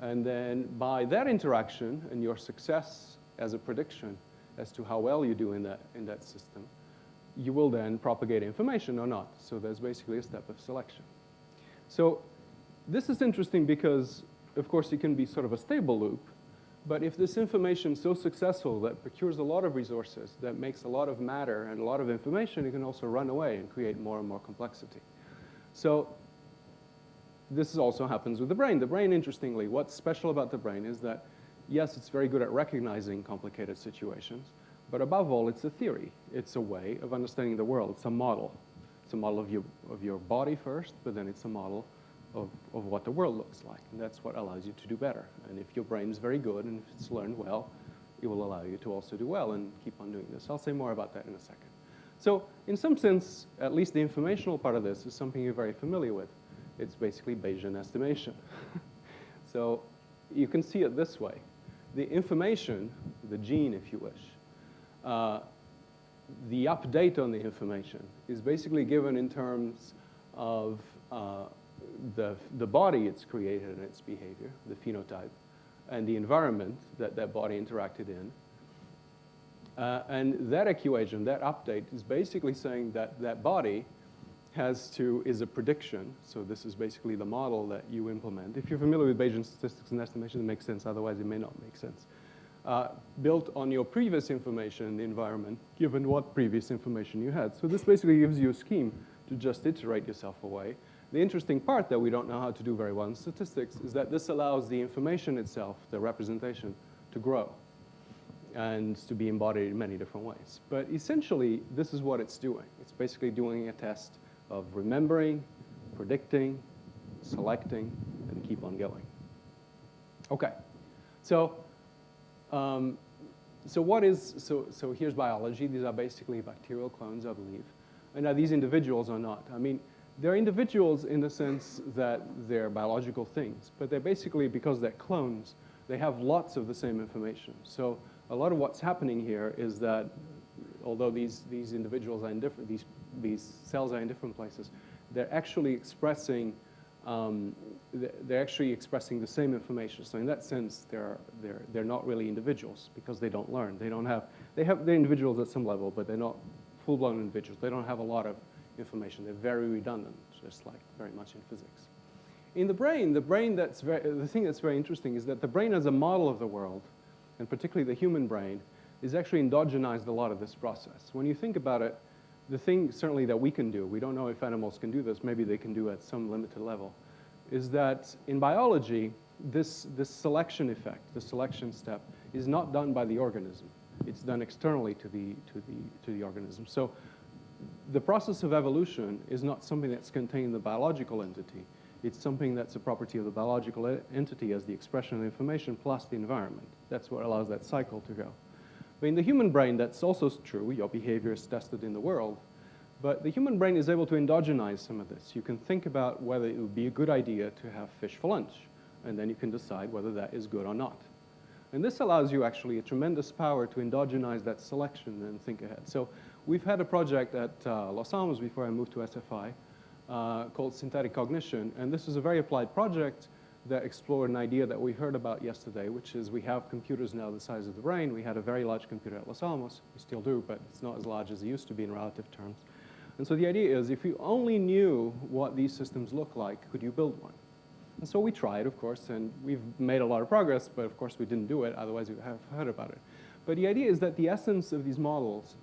and then by that interaction and your success as a prediction as to how well you do in that system, you will then propagate information or not. So there's basically a step of selection. So this is interesting because of course, it can be sort of a stable loop. But if this information is so successful that procures a lot of resources, that makes a lot of matter and a lot of information, it can also run away and create more and more complexity. So this also happens with the brain. The brain, interestingly, what's special about the brain is that, yes, it's very good at recognizing complicated situations, but above all, it's a theory. It's a way of understanding the world. It's a model. It's a model of your body first, but then it's a model of what the world looks like. And that's what allows you to do better. And if your brain is very good and if it's learned well, it will allow you to also do well and keep on doing this. I'll say more about that in a second. So in some sense, at least the informational part of this is something you're very familiar with. It's basically Bayesian estimation. So you can see it this way. The information, the gene, if you wish, the update on the information is basically given in terms of the body it's created and its behavior, the phenotype, and the environment that that body interacted in. And that equation, that update, is basically saying that that body is a prediction. So this is basically the model that you implement. If you're familiar with Bayesian statistics and estimation, it makes sense. Otherwise, it may not make sense. Built on your previous information in the environment, given what previous information you had. So this basically gives you a scheme to just iterate yourself away. The interesting part that we don't know how to do very well in statistics is that this allows the information itself, the representation, to grow and to be embodied in many different ways. But essentially, this is what it's doing. It's basically doing a test of remembering, predicting, selecting, and keep on going. Okay, so here's biology. These are basically bacterial clones, I believe. And now these individuals are not. I mean, they're individuals in the sense that they're biological things, but they're basically, because they're clones, they have lots of the same information. So a lot of what's happening here is that although these individuals are in different, these cells are in different places, they're actually expressing the same information. So in that sense, they're not really individuals because they don't learn. They're individuals at some level, but they're not full-blown individuals. They don't have a lot of information. They're very redundant, just like very much in physics. In the brain, the thing that's very interesting is that the brain as a model of the world, and particularly the human brain, is actually endogenized a lot of this process. When you think about it, the thing certainly that we can do, we don't know if animals can do this, maybe they can do at some limited level, is that in biology, this selection effect, the selection step, is not done by the organism. It's done externally to the organism. So the process of evolution is not something that's contained in the biological entity. It's something that's a property of the biological entity as the expression of information plus the environment. That's what allows that cycle to go. But in the human brain, that's also true. Your behavior is tested in the world. But the human brain is able to endogenize some of this. You can think about whether it would be a good idea to have fish for lunch, and then you can decide whether that is good or not. And this allows you actually a tremendous power to endogenize that selection and think ahead. So we've had a project at Los Alamos before I moved to SFI called Synthetic Cognition. And this is a very applied project that explored an idea that we heard about yesterday, which is we have computers now the size of the brain. We had a very large computer at Los Alamos. We still do, but it's not as large as it used to be in relative terms. And so the idea is if you only knew what these systems look like, could you build one? And so we tried, of course, and we've made a lot of progress, but of course we didn't do it, otherwise you would have heard about it. But the idea is that the essence of these models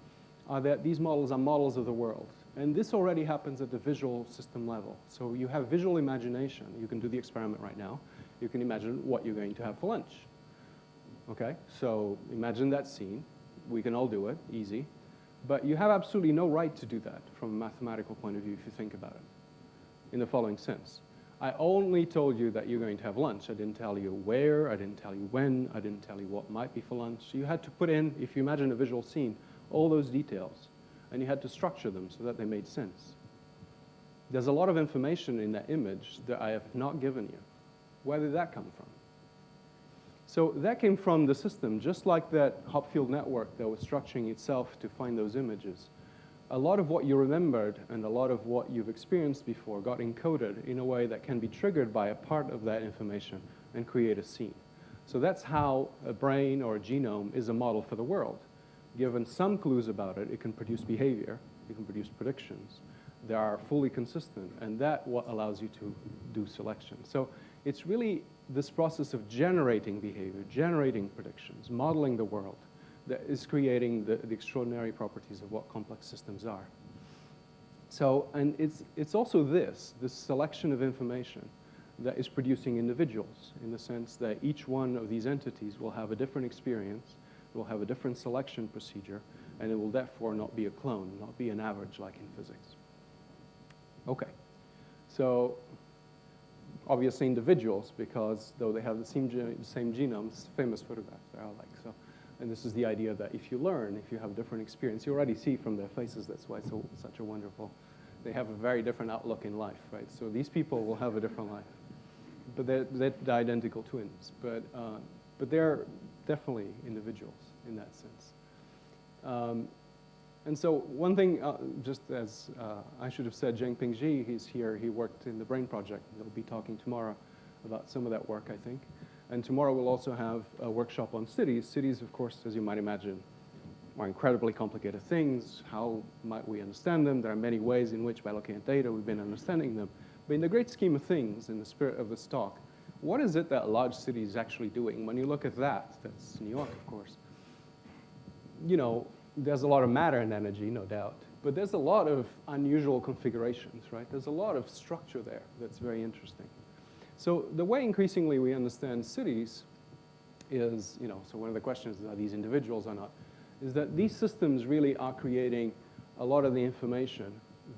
are that these models are models of the world. And this already happens at the visual system level. So you have visual imagination. You can do the experiment right now. You can imagine what you're going to have for lunch. Okay, so imagine that scene. We can all do it, easy. But you have absolutely no right to do that from a mathematical point of view if you think about it, in the following sense. I only told you that you're going to have lunch. I didn't tell you where, I didn't tell you when, I didn't tell you what might be for lunch. You had to put in, if you imagine a visual scene, all those details, and you had to structure them so that they made sense. There's a lot of information in that image that I have not given you. Where did that come from? So that came from the system, just like that Hopfield network that was structuring itself to find those images. A lot of what you remembered and a lot of what you've experienced before got encoded in a way that can be triggered by a part of that information and create a scene. So that's how a brain or a genome is a model for the world. Given some clues about it, it can produce behavior, it can produce predictions. They are fully consistent, and that's what allows you to do selection. So It's really this process of generating behavior, generating predictions, modeling the world, that is creating the extraordinary properties of what complex systems are. So, and it's also this selection of information that is producing individuals, in the sense that each one of these entities will have a different experience, will have a different selection procedure, and it will therefore not be a clone, not be an average like in physics. Okay, so obviously individuals, because though they have the same genomes, famous photographs, they're all like so. And this is the idea that if you learn, if you have a different experience, you already see from their faces, that's why it's such a wonderful, they have a very different outlook in life, right? So these people will have a different life. But they're identical twins, but they're definitely individuals in that sense. And so one thing, just as I should have said, Zhengping Ji, he's here, he worked in the Brain Project. They'll be talking tomorrow about some of that work, I think. And tomorrow we'll also have a workshop on cities. Cities, of course, as you might imagine, are incredibly complicated things. How might we understand them? There are many ways in which, by looking at data, we've been understanding them. But in the great scheme of things, in the spirit of this talk, what is it that a large city is actually doing? When you look at that, that's New York, of course, you know, there's a lot of matter and energy, no doubt, but there's a lot of unusual configurations, right? There's a lot of structure there that's very interesting. So the way increasingly we understand cities is, you know, so one of the questions is, are these individuals or not, is that these systems really are creating a lot of the information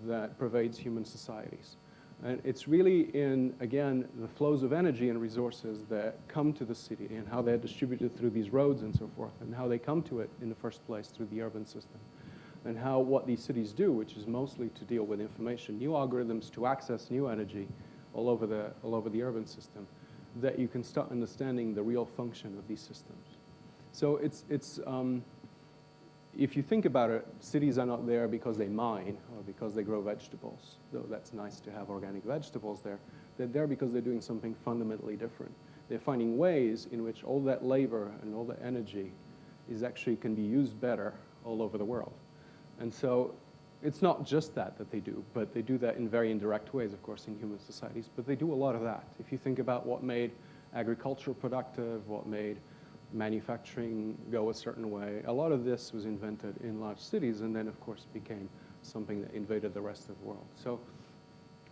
that pervades human societies. And it's really in, again, the flows of energy and resources that come to the city and how they're distributed through these roads and so forth, and how they come to it in the first place through the urban system. And how what these cities do, which is mostly to deal with information, new algorithms to access new energy all over the urban system, that you can start understanding the real function of these systems. So if you think about it, cities are not there because they mine or because they grow vegetables, though that's nice to have organic vegetables there. They're there because they're doing something fundamentally different. They're finding ways in which all that labor and all that energy can be used better all over the world. And so it's not just that they do, but they do that in very indirect ways, of course, in human societies, but they do a lot of that. If you think about what made agriculture productive, what made manufacturing go a certain way, a lot of this was invented in large cities and then, of course, became something that invaded the rest of the world. So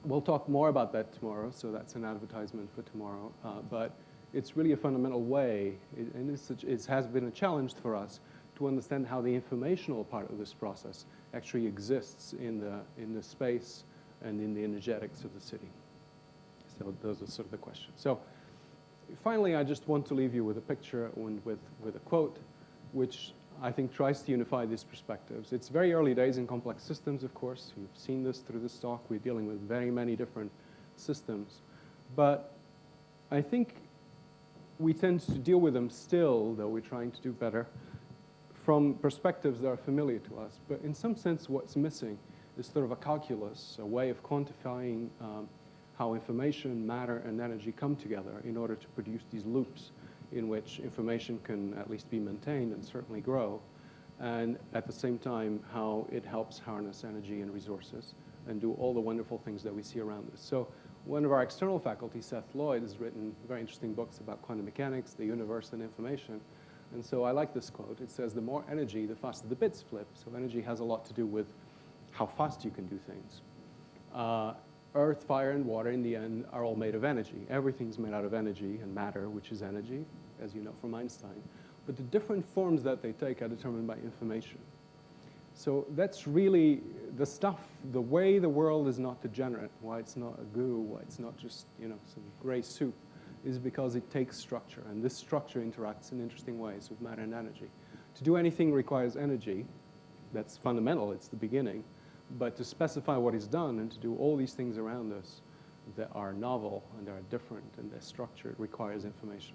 we'll talk more about that tomorrow, so that's an advertisement for tomorrow. But it's really a fundamental way, and it has been a challenge for us to understand how the informational part of this process actually exists in the space and in the energetics of the city. So those are sort of the questions. So finally, I just want to leave you with a picture and with a quote, which I think tries to unify these perspectives. It's very early days in complex systems, of course. We've seen this through this talk. We're dealing with very many different systems. But I think we tend to deal with them still, though we're trying to do better, from perspectives that are familiar to us. But in some sense, what's missing is sort of a calculus, a way of quantifying how information, matter, and energy come together in order to produce these loops in which information can at least be maintained and certainly grow, and at the same time, how it helps harness energy and resources and do all the wonderful things that we see around us. So one of our external faculty, Seth Lloyd, has written very interesting books about quantum mechanics, the universe, and information. And so I like this quote. It says, the more energy, the faster the bits flip. So energy has a lot to do with how fast you can do things. Earth, fire, and water, in the end, are all made of energy. Everything's made out of energy and matter, which is energy, as you know from Einstein. But the different forms that they take are determined by information. So that's really the stuff, the way the world is not degenerate, why it's not a goo, why it's not just, you know, some gray soup, is because it takes structure. And this structure interacts in interesting ways with matter and energy. To do anything requires energy. That's fundamental. It's the beginning. But to specify what is done and to do all these things around us that are novel and that are different and they're structured requires information.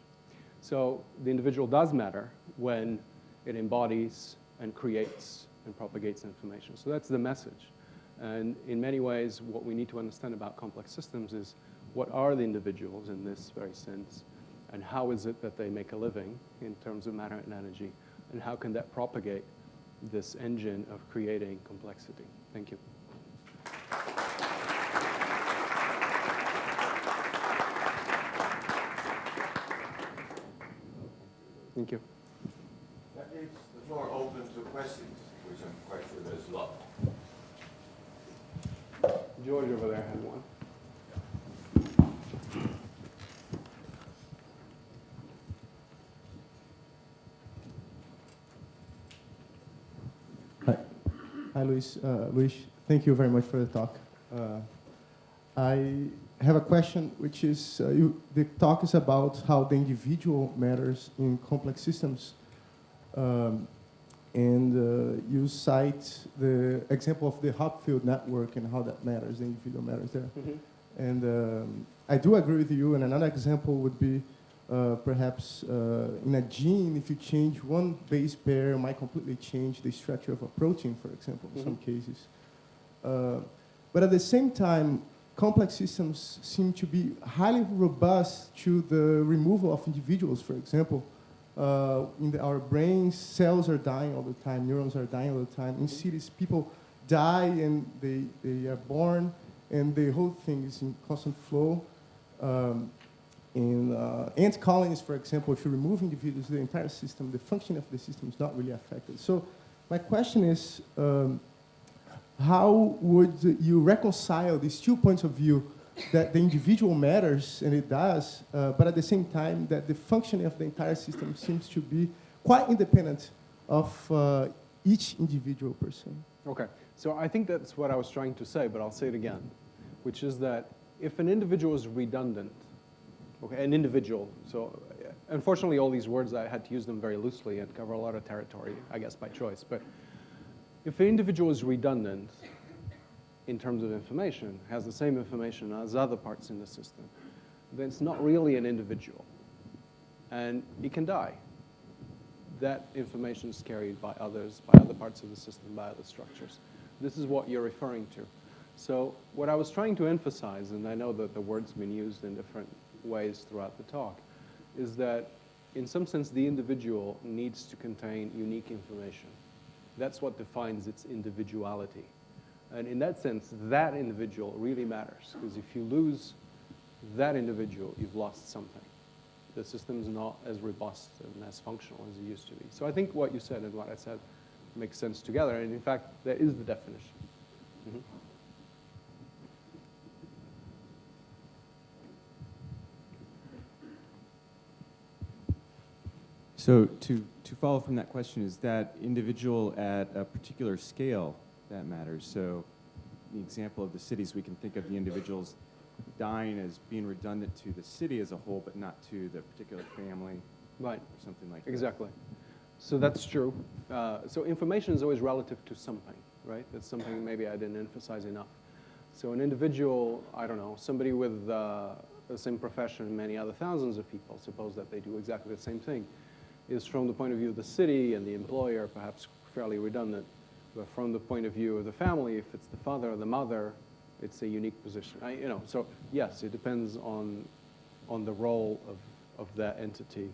So the individual does matter when it embodies and creates and propagates information. So that's the message. And in many ways, what we need to understand about complex systems is what are the individuals in this very sense, and how is it that they make a living in terms of matter and energy, and how can that propagate this engine of creating complexity. Thank you. Thank you. That leaves the floor open to questions, which I'm quite sure there's a lot. George over there had one. Hi, Luis. Luis, thank you very much for the talk. I have a question, which is, the talk is about how the individual matters in complex systems. You cite the example of the Hopfield network and how that matters, the individual matters there. Mm-hmm. And I do agree with you, and another example would be perhaps in a gene, if you change one base pair, it might completely change the structure of a protein, for example, in some cases. But at the same time, complex systems seem to be highly robust to the removal of individuals, for example. In our brains, cells are dying all the time, neurons are dying all the time. In cities, people die and they are born, and the whole thing is in constant flow. In ant colonies, for example, if you remove individuals, the entire system, the function of the system is not really affected. So my question is, how would you reconcile these 2 points of view, that the individual matters, and it does, but at the same time that the functioning of the entire system seems to be quite independent of each individual person? Okay, so I think that's what I was trying to say, but I'll say it again, which is that if an individual is redundant, okay, an individual, so unfortunately all these words, I had to use them very loosely and cover a lot of territory, I guess by choice, but if an individual is redundant in terms of information, has the same information as other parts in the system, then it's not really an individual. And it can die. That information is carried by others, by other parts of the system, by other structures. This is what you're referring to. So what I was trying to emphasize, and I know that the word's been used in different ways throughout the talk, is that in some sense the individual needs to contain unique information. That's what defines its individuality. And in that sense, that individual really matters, because if you lose that individual, you've lost something. The system's not as robust and as functional as it used to be. So I think what you said and what I said makes sense together, and in fact, that is the definition. Mm-hmm. So to follow from that question, is that individual at a particular scale that matters? So the example of the cities, we can think of the individuals dying as being redundant to the city as a whole, but not to the particular family, Right. or something like Exactly. So that's true. So information is always relative to something, right? That's something maybe I didn't emphasize enough. So an individual, I don't know, somebody with the same profession, many other thousands of people, suppose that they do exactly the same thing, is from the point of view of the city and the employer, perhaps fairly redundant. But from the point of view of the family, if it's the father or the mother, it's a unique position. So yes, it depends on the role of that entity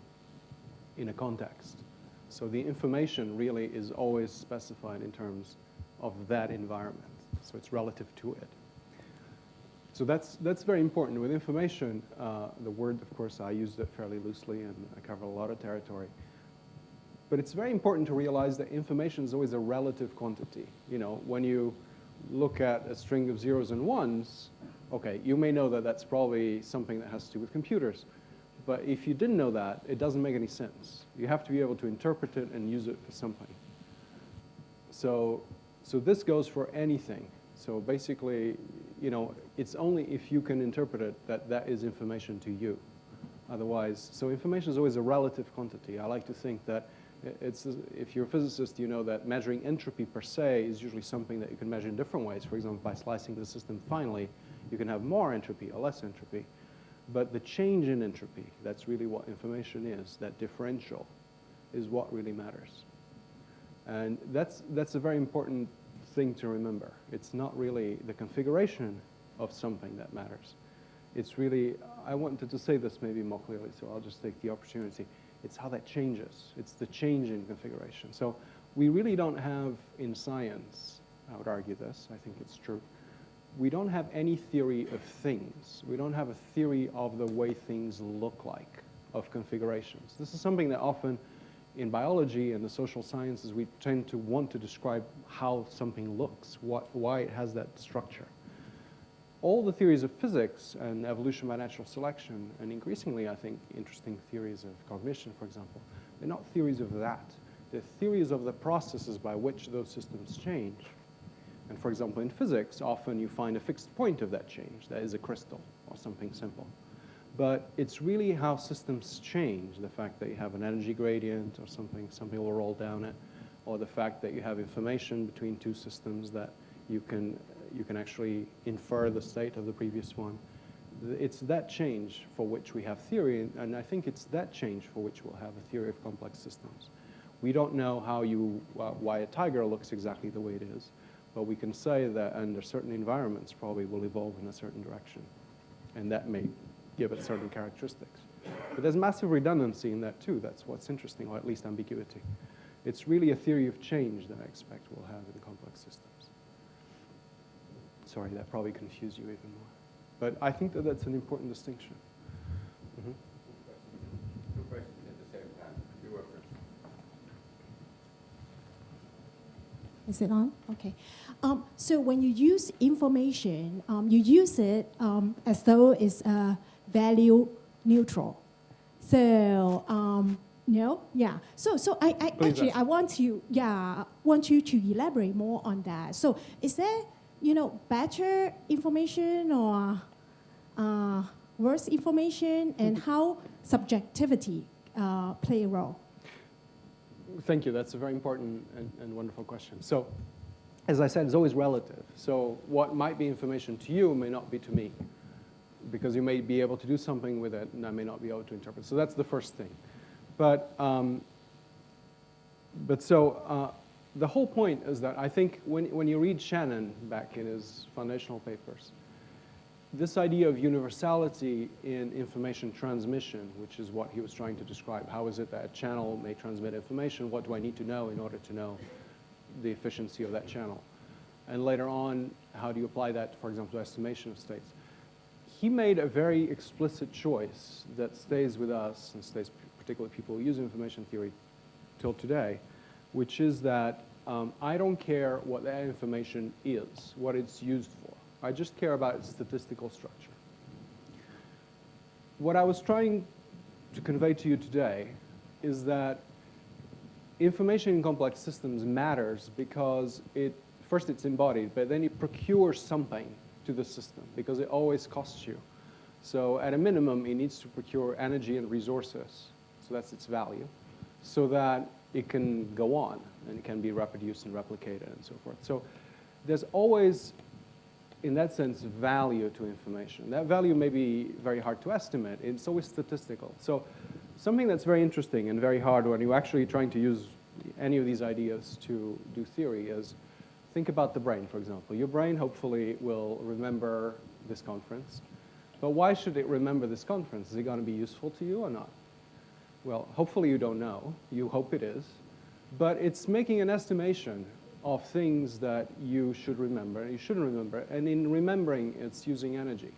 in a context. So the information really is always specified in terms of that environment. So it's relative to it. So that's very important. With information, the word, of course, I used it fairly loosely and I cover a lot of territory. But it's very important to realize that information is always a relative quantity. When you look at a string of zeros and ones, okay, you may know that that's probably something that has to do with computers. But if you didn't know that, it doesn't make any sense. You have to be able to interpret it and use it for something. So this goes for anything. So basically, it's only if you can interpret it that is information to you. Otherwise, so information is always a relative quantity. I like to think that if you're a physicist, you know that measuring entropy per se is usually something that you can measure in different ways. For example, by slicing the system finely, you can have more entropy or less entropy. But the change in entropy, that's really what information is. That differential is what really matters. And that's a very important thing to remember. It's not really the configuration of something that matters. It's really, I wanted to say this maybe more clearly, so I'll just take the opportunity. It's how that changes. It's the change in configuration. So we really don't have in science, I would argue this, I think it's true, we don't have any theory of things. We don't have a theory of the way things look like. of configurations. This is something that often in biology and the social sciences we tend to want to describe how something looks, why it has that structure. All the theories of physics and evolution by natural selection, and increasingly, I think, interesting theories of cognition, for example, they're not theories of that. They're theories of the processes by which those systems change. And for example, in physics, often you find a fixed point of that change. That is a crystal or something simple. But it's really how systems change, the fact that you have an energy gradient or something will roll down it, or the fact that you have information between two systems that you can actually infer the state of the previous one. It's that change for which we have theory, and I think it's that change for which we'll have a theory of complex systems. We don't know why a tiger looks exactly the way it is, but we can say that under certain environments probably will evolve in a certain direction, and that may give it certain characteristics. But there's massive redundancy in that too. That's what's interesting, or at least ambiguity. It's really a theory of change that I expect we'll have in complex systems. Sorry, that probably confused you even more. But I think that that's an important distinction. Mm-hmm. Two questions at the same time. You were first. Is it on? Okay. So when you use information, you use it as though it's value neutral. So no, yeah. So I actually I want you to elaborate more on that. So is there better information or worse information, and how subjectivity play a role? Thank you. That's a very important and wonderful question. So, as I said, it's always relative. So what might be information to you may not be to me, because you may be able to do something with it, and I may not be able to interpret. So that's the first thing. But the whole point is that I think when you read Shannon back in his foundational papers, this idea of universality in information transmission, which is what he was trying to describe. How is it that a channel may transmit information? What do I need to know in order to know the efficiency of that channel? And later on, how do you apply that, for example, to estimation of states? He made a very explicit choice that stays with us, and stays particularly people who use information theory till today, which is that I don't care what that information is, what it's used for. I just care about its statistical structure. What I was trying to convey to you today is that information in complex systems matters because first it's embodied, but then it procures something to the system because it always costs you. So at a minimum, it needs to procure energy and resources, so that's its value, so that it can go on and it can be reproduced and replicated and so forth. So there's always, in that sense, value to information. That value may be very hard to estimate. It's always statistical. So something that's very interesting and very hard when you're actually trying to use any of these ideas to do theory is, think about the brain, for example. Your brain hopefully will remember this conference. But why should it remember this conference? Is it going to be useful to you or not? Well, hopefully you don't know. You hope it is. But it's making an estimation of things that you should remember, you shouldn't remember, and in remembering, it's using energy.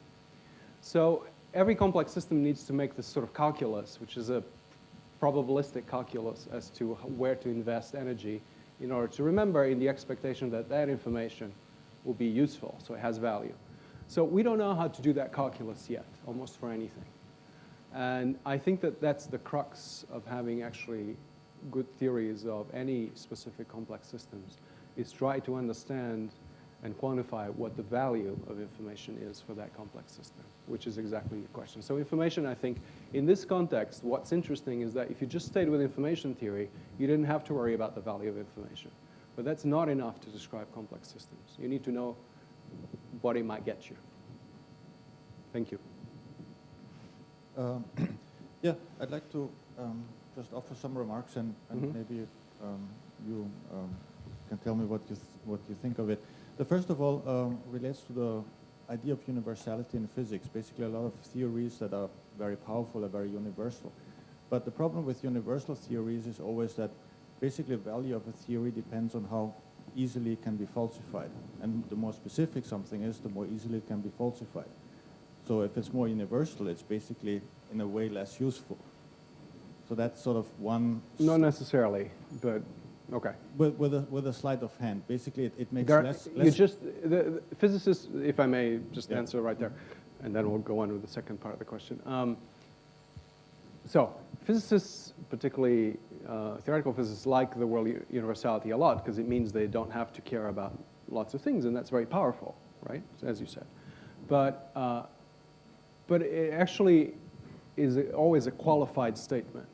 So every complex system needs to make this sort of calculus, which is a probabilistic calculus as to where to invest energy in order to remember, in the expectation that that information will be useful, so it has value. So we don't know how to do that calculus yet, almost for anything. And I think that that's the crux of having actually good theories of any specific complex systems, is try to understand and quantify what the value of information is for that complex system, which is exactly the question. So information, I think, in this context, what's interesting is that if you just stayed with information theory, you didn't have to worry about the value of information. But that's not enough to describe complex systems. You need to know what it might get you. Thank you. Yeah, I'd like to just offer some remarks, and maybe you can tell me what you think of it. The first of all relates to the idea of universality in physics. Basically, a lot of theories that are very powerful are very universal. But the problem with universal theories is always that basically the value of a theory depends on how easily it can be falsified. And the more specific something is, the more easily it can be falsified. So if it's more universal, it's basically, in a way, less useful. So that's sort of one. Not necessarily, but okay. With a sleight of hand. Basically, it makes less. You just the physicists, if I may just Yeah. answer right there, and then we'll go on with the second part of the question. So physicists, particularly theoretical physicists, like the word universality a lot because it means they don't have to care about lots of things, and that's very powerful, right? As you said, but it actually is always a qualified statement.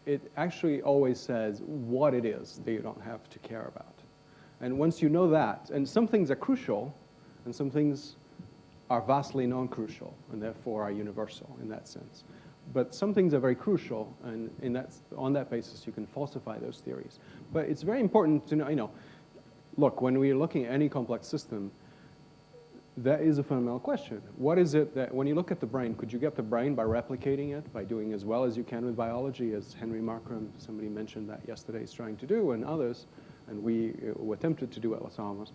It actually always says what it is that you don't have to care about. And once you know that, and some things are crucial, and some things are vastly non-crucial, and therefore are universal in that sense. But some things are very crucial, and on that basis you can falsify those theories. But it's very important to know, look, when we're looking at any complex system, that is a fundamental question. What is it that, when you look at the brain, could you get the brain by replicating it, by doing as well as you can with biology, as Henry Markram, somebody mentioned that yesterday, is trying to do, and others, and we attempted to do at Los Alamos?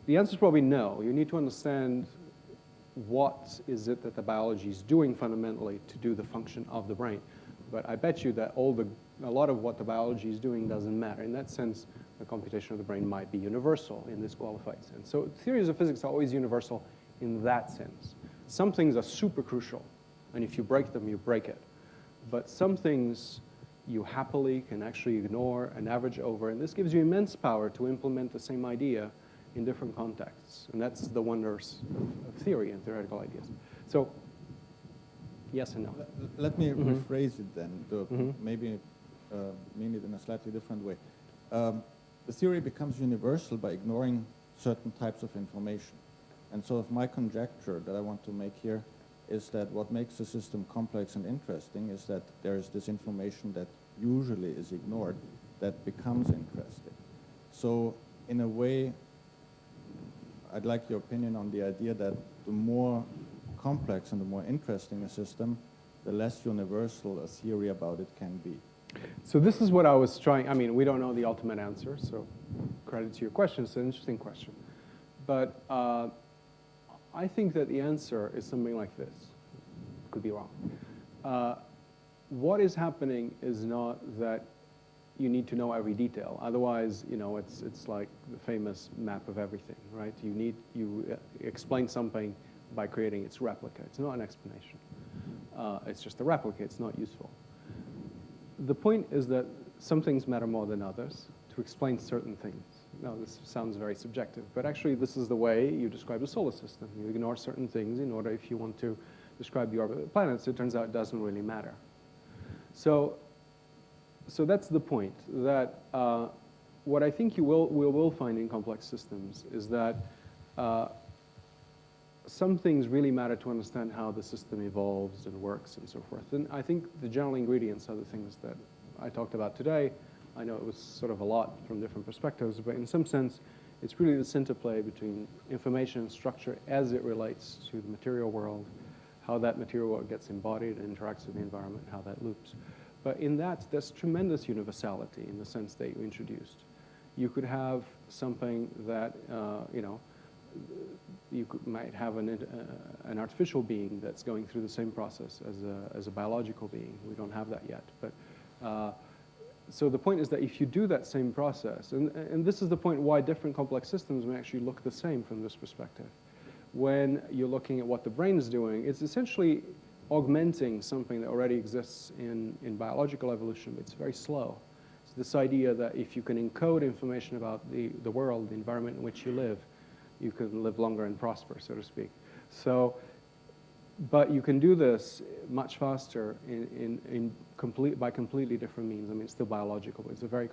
The answer is probably no. You need to understand what is it that the biology is doing fundamentally to do the function of the brain. But I bet you that a lot of what the biology is doing doesn't matter. In that sense, the computation of the brain might be universal in this qualified sense. So theories of physics are always universal in that sense. Some things are super crucial, and if you break them, you break it. But some things you happily can actually ignore and average over, and this gives you immense power to implement the same idea in different contexts. And that's the wonders of theory and theoretical ideas. So, yes and no. Let me rephrase it then, to maybe mean it in a slightly different way. The theory becomes universal by ignoring certain types of information. And so if my conjecture that I want to make here is that what makes the system complex and interesting is that there is this information that usually is ignored that becomes interesting. So in a way, I'd like your opinion on the idea that the more complex and the more interesting a system, the less universal a theory about it can be. So this is what I was trying, I mean, we don't know the ultimate answer, so credit to your question. It's an interesting question. But I think that the answer is something like this. Could be wrong. What is happening is not that you need to know every detail. Otherwise, it's like the famous map of everything, right? You explain something by creating its replica. It's not an explanation. It's just a replica. It's not useful. The point is that some things matter more than others to explain certain things. Now, this sounds very subjective, but actually this is the way you describe the solar system. You ignore certain things in order, if you want to describe the orbit of the planets, it turns out it doesn't really matter. So that's the point, that what I think we will find in complex systems is that some things really matter to understand how the system evolves and works and so forth. And I think the general ingredients are the things that I talked about today. I know it was sort of a lot from different perspectives, but in some sense, it's really the interplay between information and structure as it relates to the material world, how that material world gets embodied and interacts with the environment, how that loops. But in that, there's tremendous universality in the sense that you introduced. You could have something that, might have an artificial being that's going through the same process as a biological being. We don't have that yet. But so the point is that if you do that same process, and this is the point why different complex systems may actually look the same from this perspective. When you're looking at what the brain is doing, it's essentially augmenting something that already exists in biological evolution, but it's very slow. It's this idea that if you can encode information about the world, the environment in which you live, you can live longer and prosper, so to speak. So, but you can do this much faster by completely different means. I mean, it's still biological, but it's a very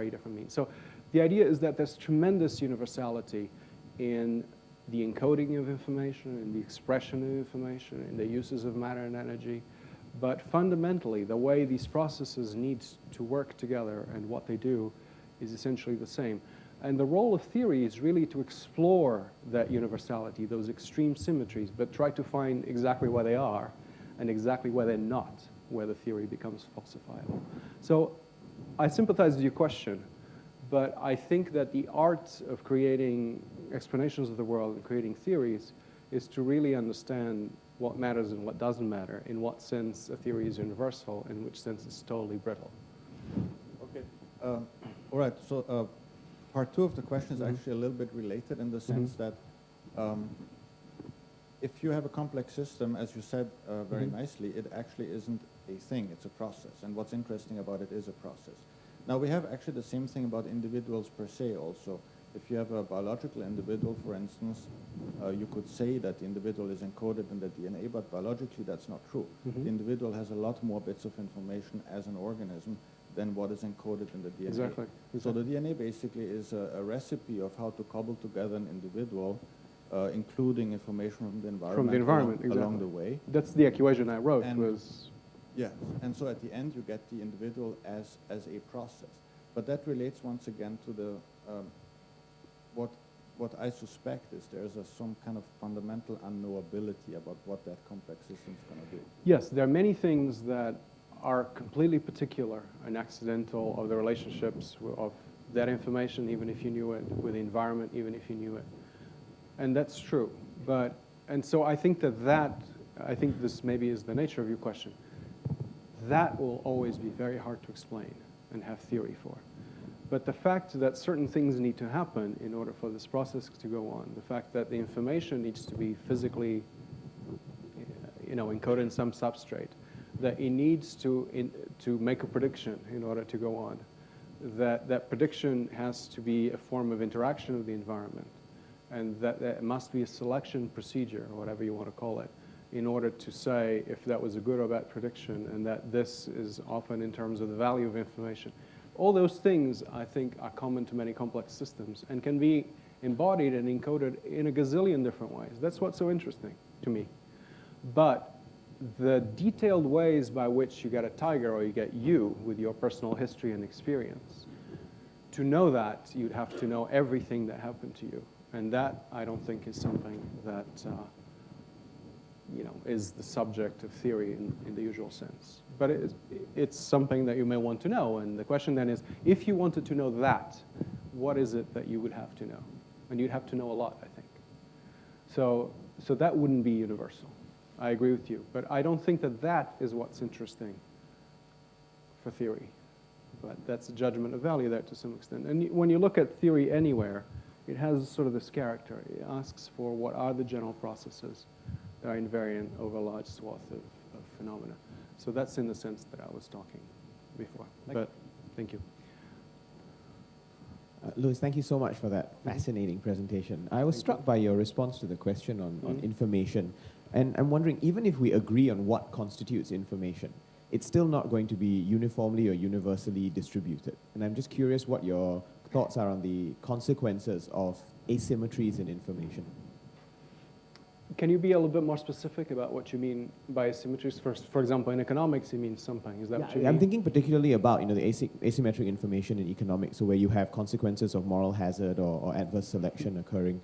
different means. So the idea is that there's tremendous universality in the encoding of information, in the expression of information, in the uses of matter and energy. But fundamentally, the way these processes need to work together and what they do is essentially the same. And the role of theory is really to explore that universality, those extreme symmetries, but try to find exactly where they are and exactly where they're not, where the theory becomes falsifiable. So I sympathize with your question, but I think that the art of creating explanations of the world and creating theories is to really understand what matters and what doesn't matter, in what sense a theory is universal, in which sense it's totally brittle. Okay. All right. So part two of the question is actually a little bit related in the sense that if you have a complex system, as you said very nicely, it actually isn't a thing, it's a process. And what's interesting about it is a process. Now, we have actually the same thing about individuals per se also. If you have a biological individual, for instance, you could say that the individual is encoded in the DNA, but biologically that's not true. The individual has a lot more bits of information as an organism than what is encoded in the DNA. Exactly. So the DNA basically is a recipe of how to cobble together an individual, including information from the environment, along the way. That's the equation I wrote. And was yes, and so at the end you get the individual as a process. But that relates once again to the what I suspect is there's some kind of fundamental unknowability about what that complex system is going to do. Yes, there are many things that are completely particular and accidental of the relationships of that information, even if you knew it, with the environment, even if you knew it. And that's true. And so I think I think this maybe is the nature of your question. That will always be very hard to explain and have theory for. But the fact that certain things need to happen in order for this process to go on, the fact that the information needs to be physically, encoded in some substrate, that it needs to make a prediction in order to go on, that prediction has to be a form of interaction with the environment, and that it must be a selection procedure, or whatever you want to call it, in order to say if that was a good or bad prediction, and that this is often in terms of the value of information. All those things, I think, are common to many complex systems and can be embodied and encoded in a gazillion different ways. That's what's so interesting to me. But the detailed ways by which you get a tiger or you get you with your personal history and experience, to know that, you'd have to know everything that happened to you. And that, I don't think, is something that is the subject of theory in the usual sense. But it's something that you may want to know. And the question then is, if you wanted to know that, what is it that you would have to know? And you'd have to know a lot, I think. So that wouldn't be universal. I agree with you. But I don't think that is what's interesting for theory. But that's a judgment of value there to some extent. And when you look at theory anywhere, it has sort of this character. It asks for what are the general processes that are invariant over a large swath of phenomena. So that's in the sense that I was talking before. Thank you. Louis, thank you so much for that fascinating presentation. I was struck by your response to the question on information. And I'm wondering, even if we agree on what constitutes information, it's still not going to be uniformly or universally distributed. And I'm just curious what your thoughts are on the consequences of asymmetries in information. Can you be a little bit more specific about what you mean by asymmetries? For example, in economics, you mean something. Is that what you mean? I'm thinking particularly about the asymmetric information in economics, so where you have consequences of moral hazard or adverse selection occurring.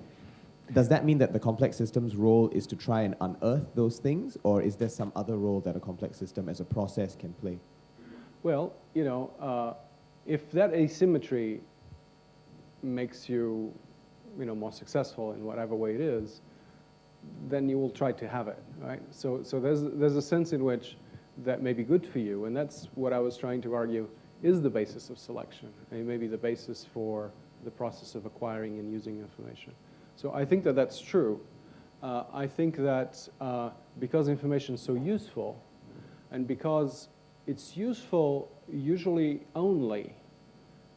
Does that mean that the complex system's role is to try and unearth those things, or is there some other role that a complex system as a process can play? Well, if that asymmetry makes you, more successful in whatever way it is, then you will try to have it, right? So there's a sense in which that may be good for you, and that's what I was trying to argue is the basis of selection, and maybe the basis for the process of acquiring and using information. So I think that that's true. I think that because information is so useful, and because it's useful usually only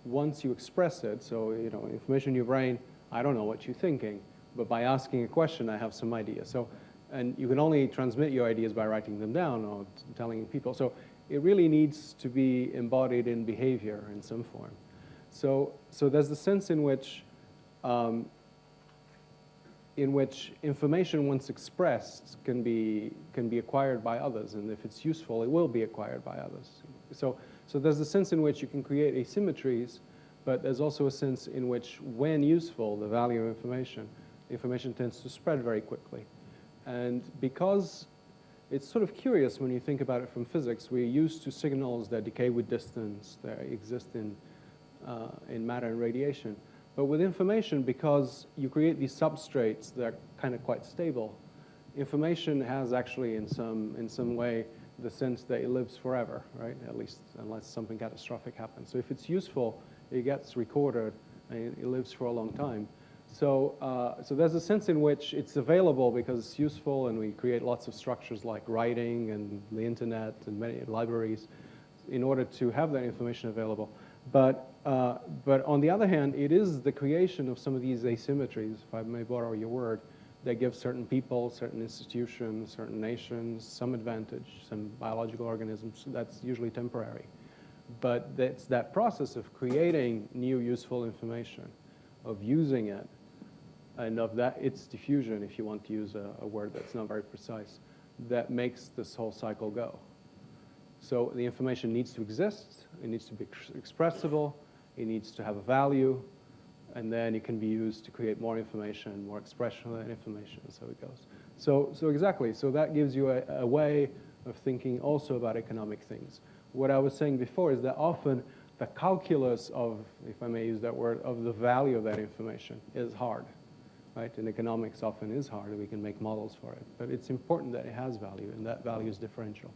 once you express it, so information in your brain, I don't know what you're thinking, but by asking a question, I have some idea. So, and you can only transmit your ideas by writing them down or telling people. So it really needs to be embodied in behavior in some form. So there's the sense in which information, once expressed, can be acquired by others, and if it's useful, it will be acquired by others. So there's a sense in which you can create asymmetries, but there's also a sense in which, when useful, the value of information tends to spread very quickly. And because it's sort of curious when you think about it from physics, we're used to signals that decay with distance, that exist in matter and radiation. But with information, because you create these substrates that are kind of quite stable, information has actually in some way the sense that it lives forever, right? At least unless something catastrophic happens. So if it's useful, it gets recorded and it lives for a long time. So, so there's a sense in which it's available because it's useful, and we create lots of structures like writing and the internet and many libraries in order to have that information available. But on the other hand, it is the creation of some of these asymmetries, if I may borrow your word, that give certain people, certain institutions, certain nations some advantage, some biological organisms. That's usually temporary. But it's that process of creating new useful information, of using it, and of that, its diffusion, if you want to use a word that's not very precise, that makes this whole cycle go. So the information needs to exist, it needs to be expressible, it needs to have a value, and then it can be used to create more information, more expression of that information, and so it goes. So exactly, so that gives you a way of thinking also about economic things. What I was saying before is that often the calculus of, if I may use that word, of the value of that information is hard, right? And economics often is hard, and we can make models for it. But it's important that it has value, and that value is differential.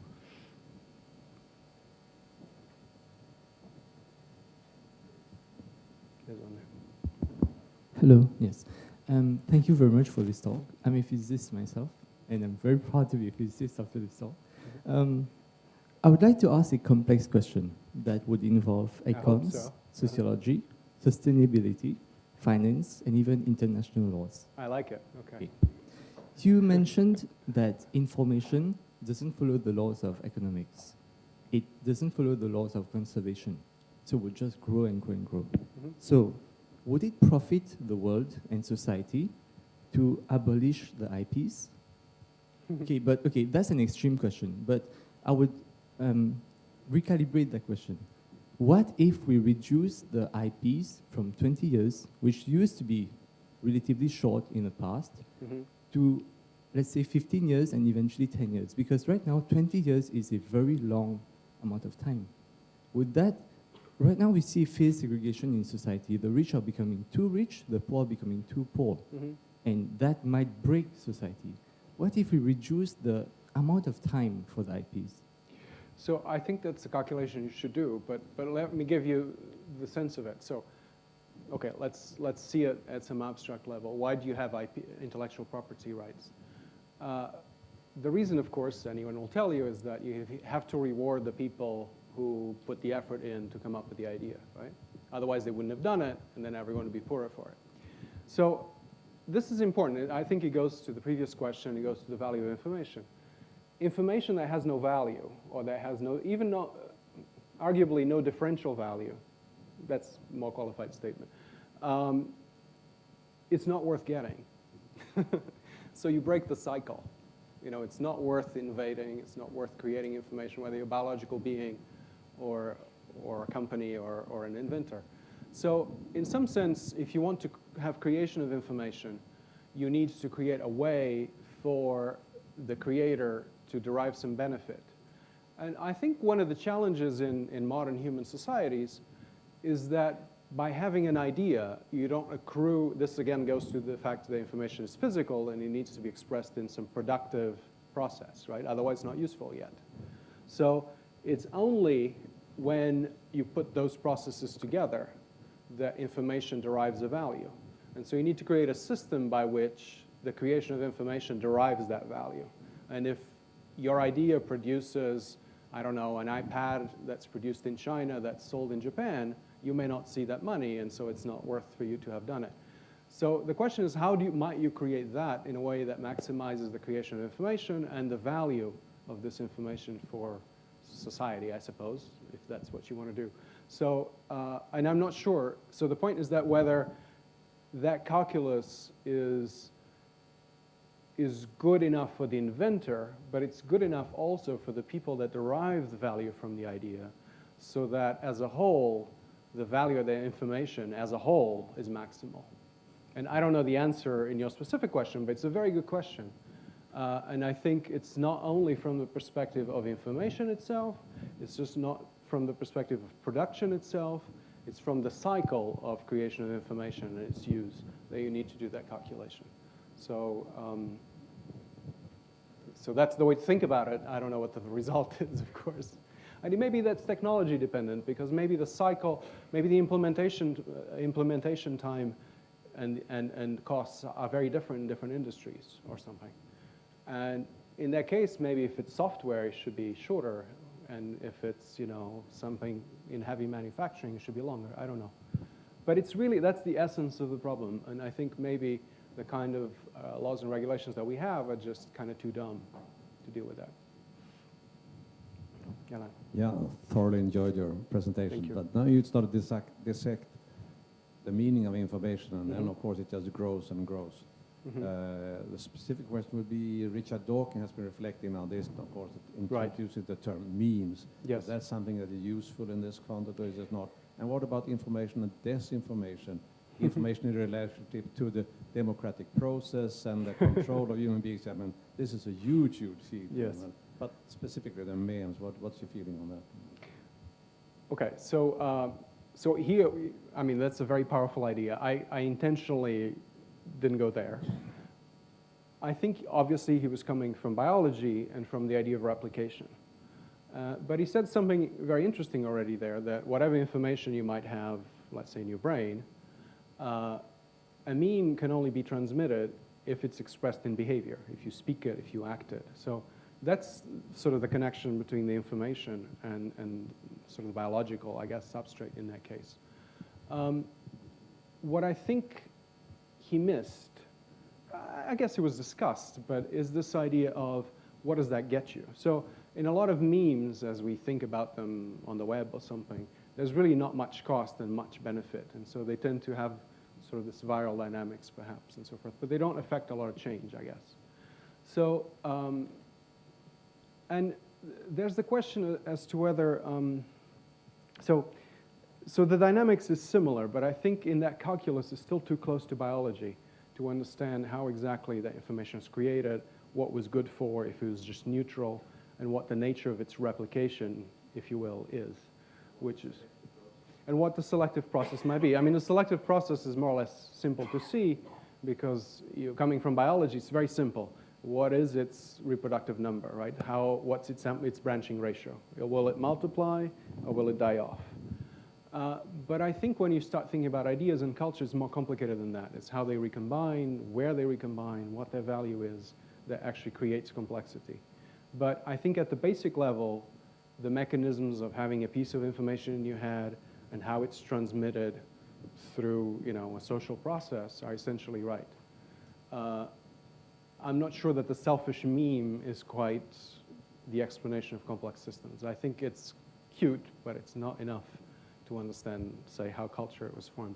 There's one there. Hello, yes. Thank you very much for this talk. I'm a physicist myself, and I'm very proud to be a physicist after this talk. I would like to ask a complex question that would involve econs, so. sociology, sustainability, finance, and even international laws. I like it, okay. You mentioned that information doesn't follow the laws of economics. It doesn't follow the laws of conservation. So it will just grow and grow and grow. So would it profit the world and society to abolish the IPs? Okay, that's an extreme question, but I would recalibrate that question. What if we reduce the IPs from 20 years, which used to be relatively short in the past, to, let's say, 15 years and eventually 10 years? Because right now, 20 years is a very long amount of time. Would that, right now we see phase segregation in society. The rich are becoming too rich, the poor are becoming too poor. And that might break society. What if we reduce the amount of time for the IPs? So I think that's a calculation you should do, but let me give you the sense of it. So, okay, let's see it at some abstract level. Why do you have IP, intellectual property rights? The reason, of course, anyone will tell you, is that you have to reward the people who put the effort in to come up with the idea, right? Otherwise, they wouldn't have done it, and then everyone would be poorer for it. So this is important. I think it goes to the previous question. It goes to the value of information. Information that has no value, or that has no, even no, arguably no differential value, that's a more qualified statement, it's not worth getting. So you break the cycle. You know, it's not worth innovating, it's not worth creating information, whether you're a biological being or a company or an inventor. So in some sense, if you want to have creation of information, you need to create a way for the creator to derive some benefit. And I think one of the challenges in modern human societies is that by having an idea, you don't accrue, this again goes to the fact that the information is physical and it needs to be expressed in some productive process, right? Otherwise it's not useful yet. So it's only when you put those processes together that information derives a value. And so you need to create a system by which the creation of information derives that value. And if your idea produces, I don't know, an iPad that's produced in China that's sold in Japan, you may not see that money, and so it's not worth for you to have done it. So the question is, how might you create that in a way that maximizes the creation of information and the value of this information for society, I suppose, if that's what you want to do. So, and I'm not sure. So the point is that whether that calculus is good enough for the inventor, but it's good enough also for the people that derive the value from the idea, so that as a whole, the value of the information as a whole is maximal. And I don't know the answer in your specific question, but it's a very good question. And I think it's not only from the perspective of information itself, it's just not from the perspective of production itself, it's from the cycle of creation of information and its use that you need to do that calculation. So So that's the way to think about it. I don't know what the result is, of course. And maybe that's technology dependent, because maybe the cycle, maybe the implementation time and costs are very different in different industries or something. And in that case, maybe if it's software, it should be shorter. And if it's, you know, something in heavy manufacturing, it should be longer. I don't know. But it's really, that's the essence of the problem. And I think maybe the kind of laws and regulations that we have are just kind of too dumb to deal with that. Alan. Yeah, thoroughly enjoyed your presentation. Thank you. But now you started to dissect the meaning of information, and then of course it just grows and grows. The specific question would be, Richard Dawkins has been reflecting on this, of course, introducing the term memes. Yes. Is that something that is useful in this context, or is it not? And what about information and disinformation? Information in relationship to the democratic process and the control of human beings. I mean, this is a huge, huge field. Yes. But specifically the memes, what's your feeling on that? Okay, so so here, I mean, that's a very powerful idea. I intentionally didn't go there. I think obviously he was coming from biology and from the idea of replication. But he said something very interesting already there, that whatever information you might have, let's say in your brain, a meme can only be transmitted if it's expressed in behavior, if you speak it, if you act it. So that's sort of the connection between the information and sort of the biological, I guess, substrate in that case. What I think he missed, I guess it was discussed, but is this idea of what does that get you? So in a lot of memes, as we think about them on the web or something, there's really not much cost and much benefit. And so they tend to have sort of this viral dynamics, perhaps, and so forth. But they don't affect a lot of change, I guess. So, and there's the question as to whether, so the dynamics is similar, but I think in that calculus is still too close to biology to understand how exactly that information is created, what was good for, if it was just neutral, and what the nature of its replication, if you will, is, which is, and what the selective process might be. I mean, the selective process is more or less simple to see because coming from biology, it's very simple. What is its reproductive number, right? What's its branching ratio? Will it multiply or will it die off? But I think when you start thinking about ideas and culture, it's more complicated than that. It's how they recombine, where they recombine, what their value is that actually creates complexity. But I think at the basic level, the mechanisms of having a piece of information in your head and how it's transmitted through, you know, a social process are essentially right. I'm not sure that the selfish meme is quite the explanation of complex systems. I think it's cute, but it's not enough to understand, say, how culture was formed.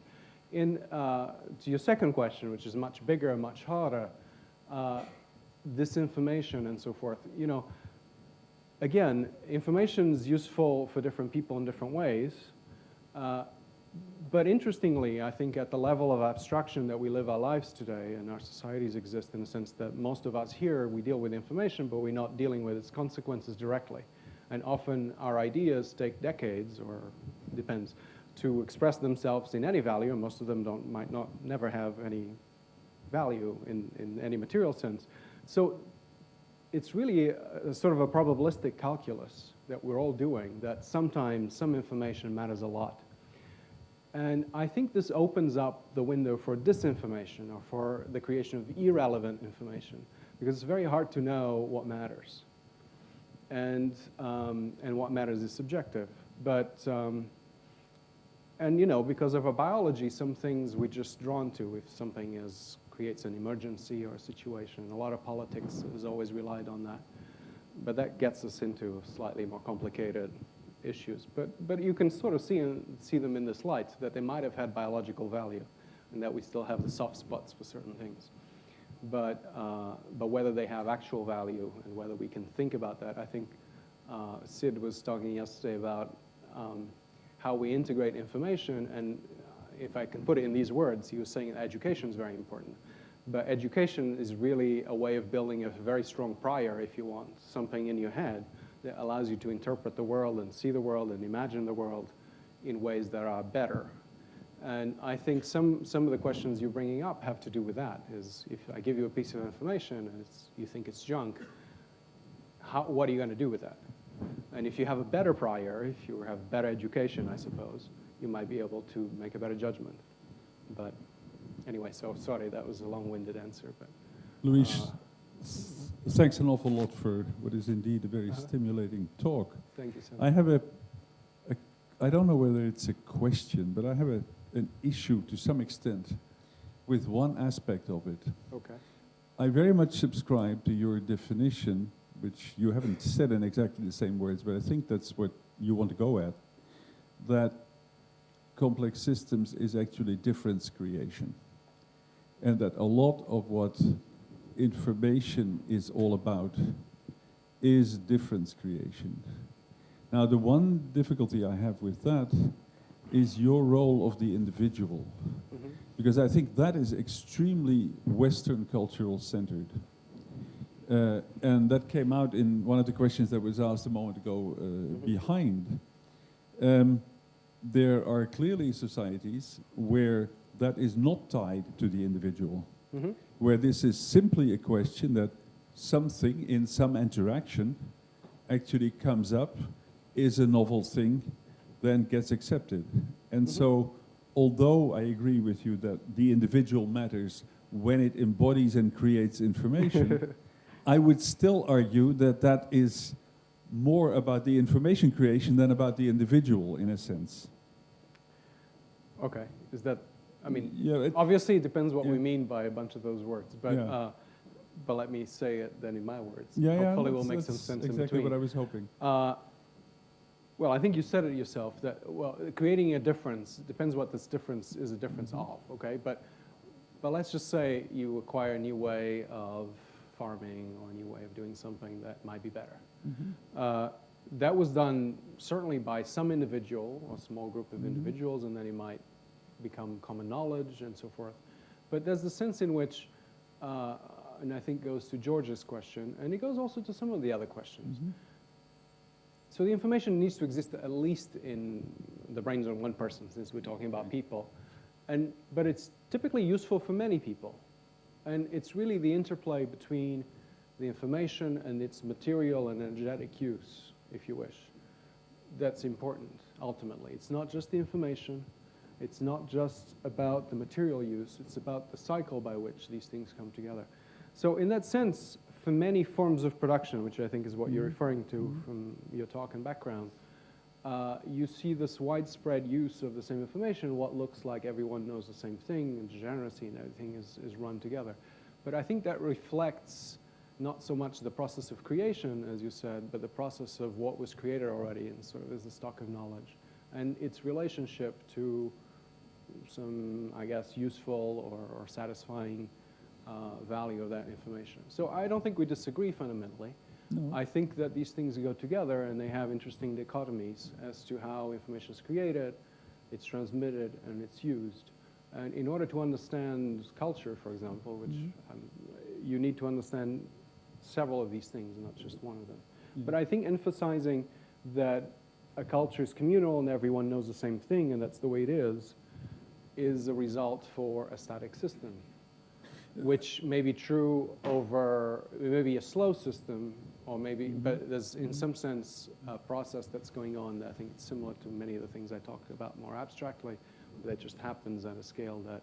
To your second question, which is much bigger and much harder, disinformation and so forth, you know, again, information is useful for different people in different ways. But interestingly, I think at the level of abstraction that we live our lives today and our societies exist in the sense that most of us here, we deal with information, but we're not dealing with its consequences directly. And often our ideas take decades, or depends, to express themselves in any value, and most of them might never have any value in any material sense. So it's really a sort of a probabilistic calculus that we're all doing, that sometimes some information matters a lot. And I think this opens up the window for disinformation or for the creation of irrelevant information, because it's very hard to know what matters. And what matters is subjective. But, and you know, because of our biology, some things we're just drawn to if something creates an emergency or a situation. A lot of politics has always relied on that. But that gets us into slightly more complicated issues. But you can sort of see them in this light, that they might have had biological value and that we still have the soft spots for certain things. But whether they have actual value and whether we can think about that, I think Sid was talking yesterday about how we integrate information, and if I can put it in these words, he was saying that education is very important. But education is really a way of building a very strong prior, if you want, something in your head that allows you to interpret the world and see the world and imagine the world in ways that are better. And I think some of the questions you're bringing up have to do with that, is if I give you a piece of information and you think it's junk, what are you going to do with that? And if you have a better prior, if you have better education, I suppose, you might be able to make a better judgment. But anyway, so sorry, that was a long-winded answer. But Luis, thanks an awful lot for what is indeed a very stimulating talk. thank you so I much. have I don't know whether it's a question, but I have an issue to some extent with one aspect of it. Okay. I very much subscribe to your definition, which you haven't said in exactly the same words, but I think that's what you want to go at, that complex systems is actually difference creation. And that a lot of what information is all about is difference creation. Now, the one difficulty I have with that is your role of the individual. Mm-hmm. Because I think that is extremely Western cultural centered. And that came out in one of the questions that was asked a moment ago behind. There are clearly societies where that is not tied to the individual, where this is simply a question that something in some interaction actually comes up, is a novel thing, then gets accepted. And so, although I agree with you that the individual matters when it embodies and creates information, I would still argue that that is more about the information creation than about the individual, in a sense. Okay. Is that, I mean, Yeah, obviously it depends what we yeah. mean by a bunch of those words, but Yeah. but let me say it then in my words. Yeah, Hopefully we'll that's- make some that's sense in exactly between. what I was hoping. Well, I think you said it yourself that, well, creating a difference, depends what this difference is a difference of, okay? But let's just say you acquire a new way of farming or a new way of doing something that might be better. That was done certainly by some individual or small group of individuals, and then it might become common knowledge and so forth. But there's the sense in which, and I think goes to George's question, and it goes also to some of the other questions. So the information needs to exist at least in the brains of one person, since we're talking about people. But it's typically useful for many people. And it's really the interplay between the information and its material and energetic use, if you wish, that's important, ultimately. It's not just the information. It's not just about the material use. It's about the cycle by which these things come together. So in that sense, for many forms of production, which I think is what you're referring to from your talk and background, you see this widespread use of the same information, what looks like everyone knows the same thing, and degeneracy and everything is run together. But I think that reflects not so much the process of creation, as you said, but the process of what was created already and sort of as the stock of knowledge, and its relationship to some, I guess, useful or satisfying value of that information. So I don't think we disagree fundamentally. No. I think that these things go together and they have interesting dichotomies as to how information is created, it's transmitted, and it's used. And in order to understand culture, for example, which you need to understand several of these things, not just one of them. But I think emphasizing that a culture is communal and everyone knows the same thing and that's the way it is a result for a static system, which may be true over maybe a slow system, or maybe, but there's in some sense a process that's going on that I think it's similar to many of the things I talked about more abstractly, that just happens at a scale that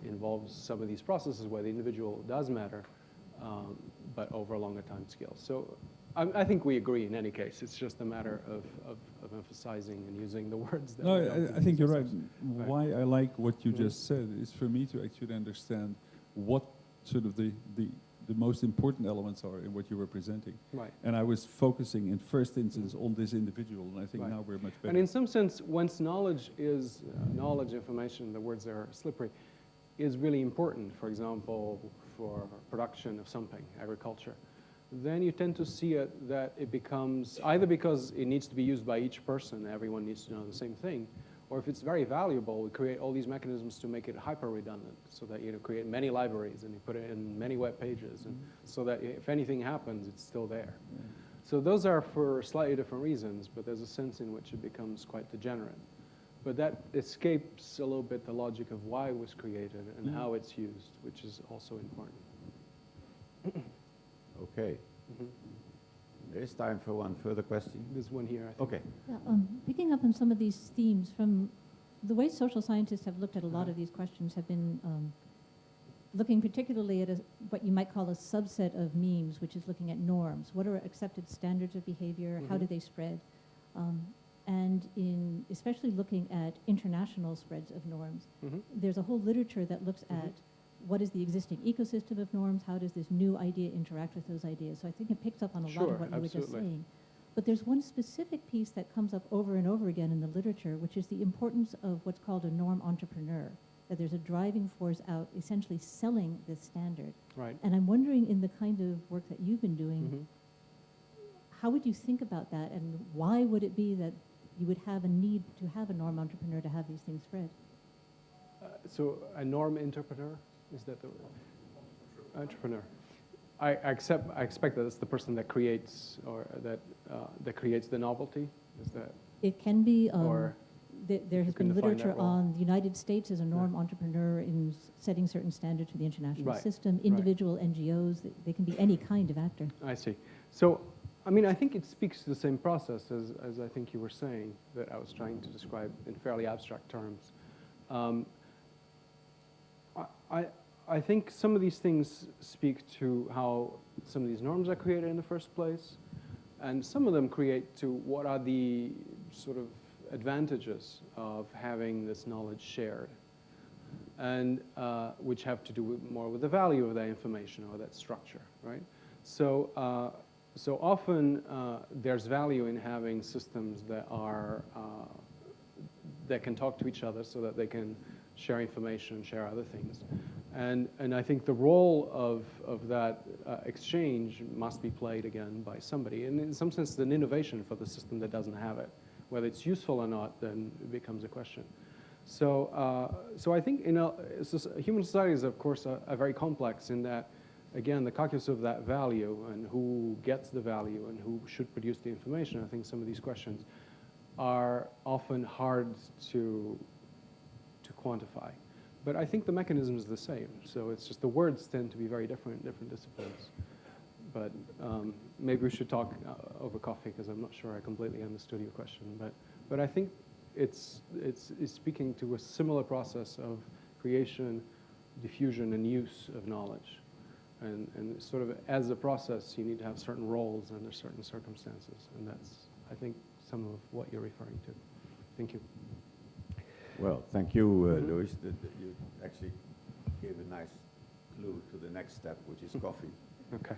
involves some of these processes where the individual does matter, but over a longer time scale. So I think we agree in any case. It's just a matter of emphasizing and using the words. That No, we don't I think you're right. Right. Why I like what you just said is for me to actually understand what sort of the most important elements are in what you were presenting. Right. And I was focusing in first instance on this individual, and I think Right. now we're much better. And in some sense, once knowledge is, knowledge, information, the words are slippery, is really important, for example, for production of something, agriculture, then you tend to see it that it becomes, either because it needs to be used by each person, everyone needs to know the same thing, or if it's very valuable, we create all these mechanisms to make it hyper-redundant, so that you create many libraries and you put it in many web pages, and so that if anything happens, it's still there. So those are for slightly different reasons, but there's a sense in which it becomes quite degenerate. But that escapes a little bit the logic of why it was created and how it's used, which is also important. Okay. There is time for one further question. There's one here, I think. Okay. Yeah, picking up on some of these themes from the way social scientists have looked at a lot of these questions have been looking particularly at what you might call a subset of memes, which is looking at norms. What are accepted standards of behavior? How do they spread? And in especially looking at international spreads of norms, there's a whole literature that looks at what is the existing ecosystem of norms, how does this new idea interact with those ideas. So I think it picks up on a lot of what you were just saying. But there's one specific piece that comes up over and over again in the literature, which is the importance of what's called a norm entrepreneur, that there's a driving force out essentially selling this standard. Right. And I'm wondering, in the kind of work that you've been doing, how would you think about that, and why would it be that you would have a need to have a norm entrepreneur to have these things spread? So a norm entrepreneur, is that the word? Entrepreneur. I expect that it's the person that creates, or that creates the novelty. Is that? It can be. Or there has can been define literature that role. on the United States as a norm entrepreneur in setting certain standards for the international Right, system. right. Individual NGOs, they can be any kind of actor. I see. So, I mean, I think it speaks to the same process as I think you were saying, that I was trying to describe in fairly abstract terms. I think some of these things speak to how some of these norms are created in the first place, and some of them create to what are the sort of advantages of having this knowledge shared, and which have to do more with the value of that information or that structure, right? So, so often there's value in having systems that are that can talk to each other, so that they can share information, share other things. And I think the role of that exchange must be played again by somebody. And in some sense, it's an innovation for the system that doesn't have it. Whether it's useful or not, then it becomes a question. So, so I think human societies, of course, are very complex in that, again, the calculus of that value and who gets the value and who should produce the information. I think some of these questions are often hard to quantify. But I think the mechanism is the same. So it's just the words tend to be very different in different disciplines. But maybe we should talk over coffee, because I'm not sure I completely understood your question. But I think it's speaking to a similar process of creation, diffusion, and use of knowledge. And sort of as a process, you need to have certain roles under certain circumstances. And that's, I think, some of what you're referring to. Thank you. Well, thank you, Louis. You actually gave a nice clue to the next step, which is coffee. Okay.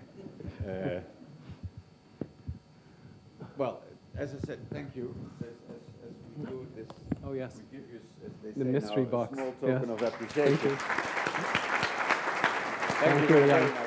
Well, as I said, thank you. As we do this, Oh, yes. we give you, as they The say mystery now, box. a small token Yes. of appreciation. Thank you. Thank you you very again. much.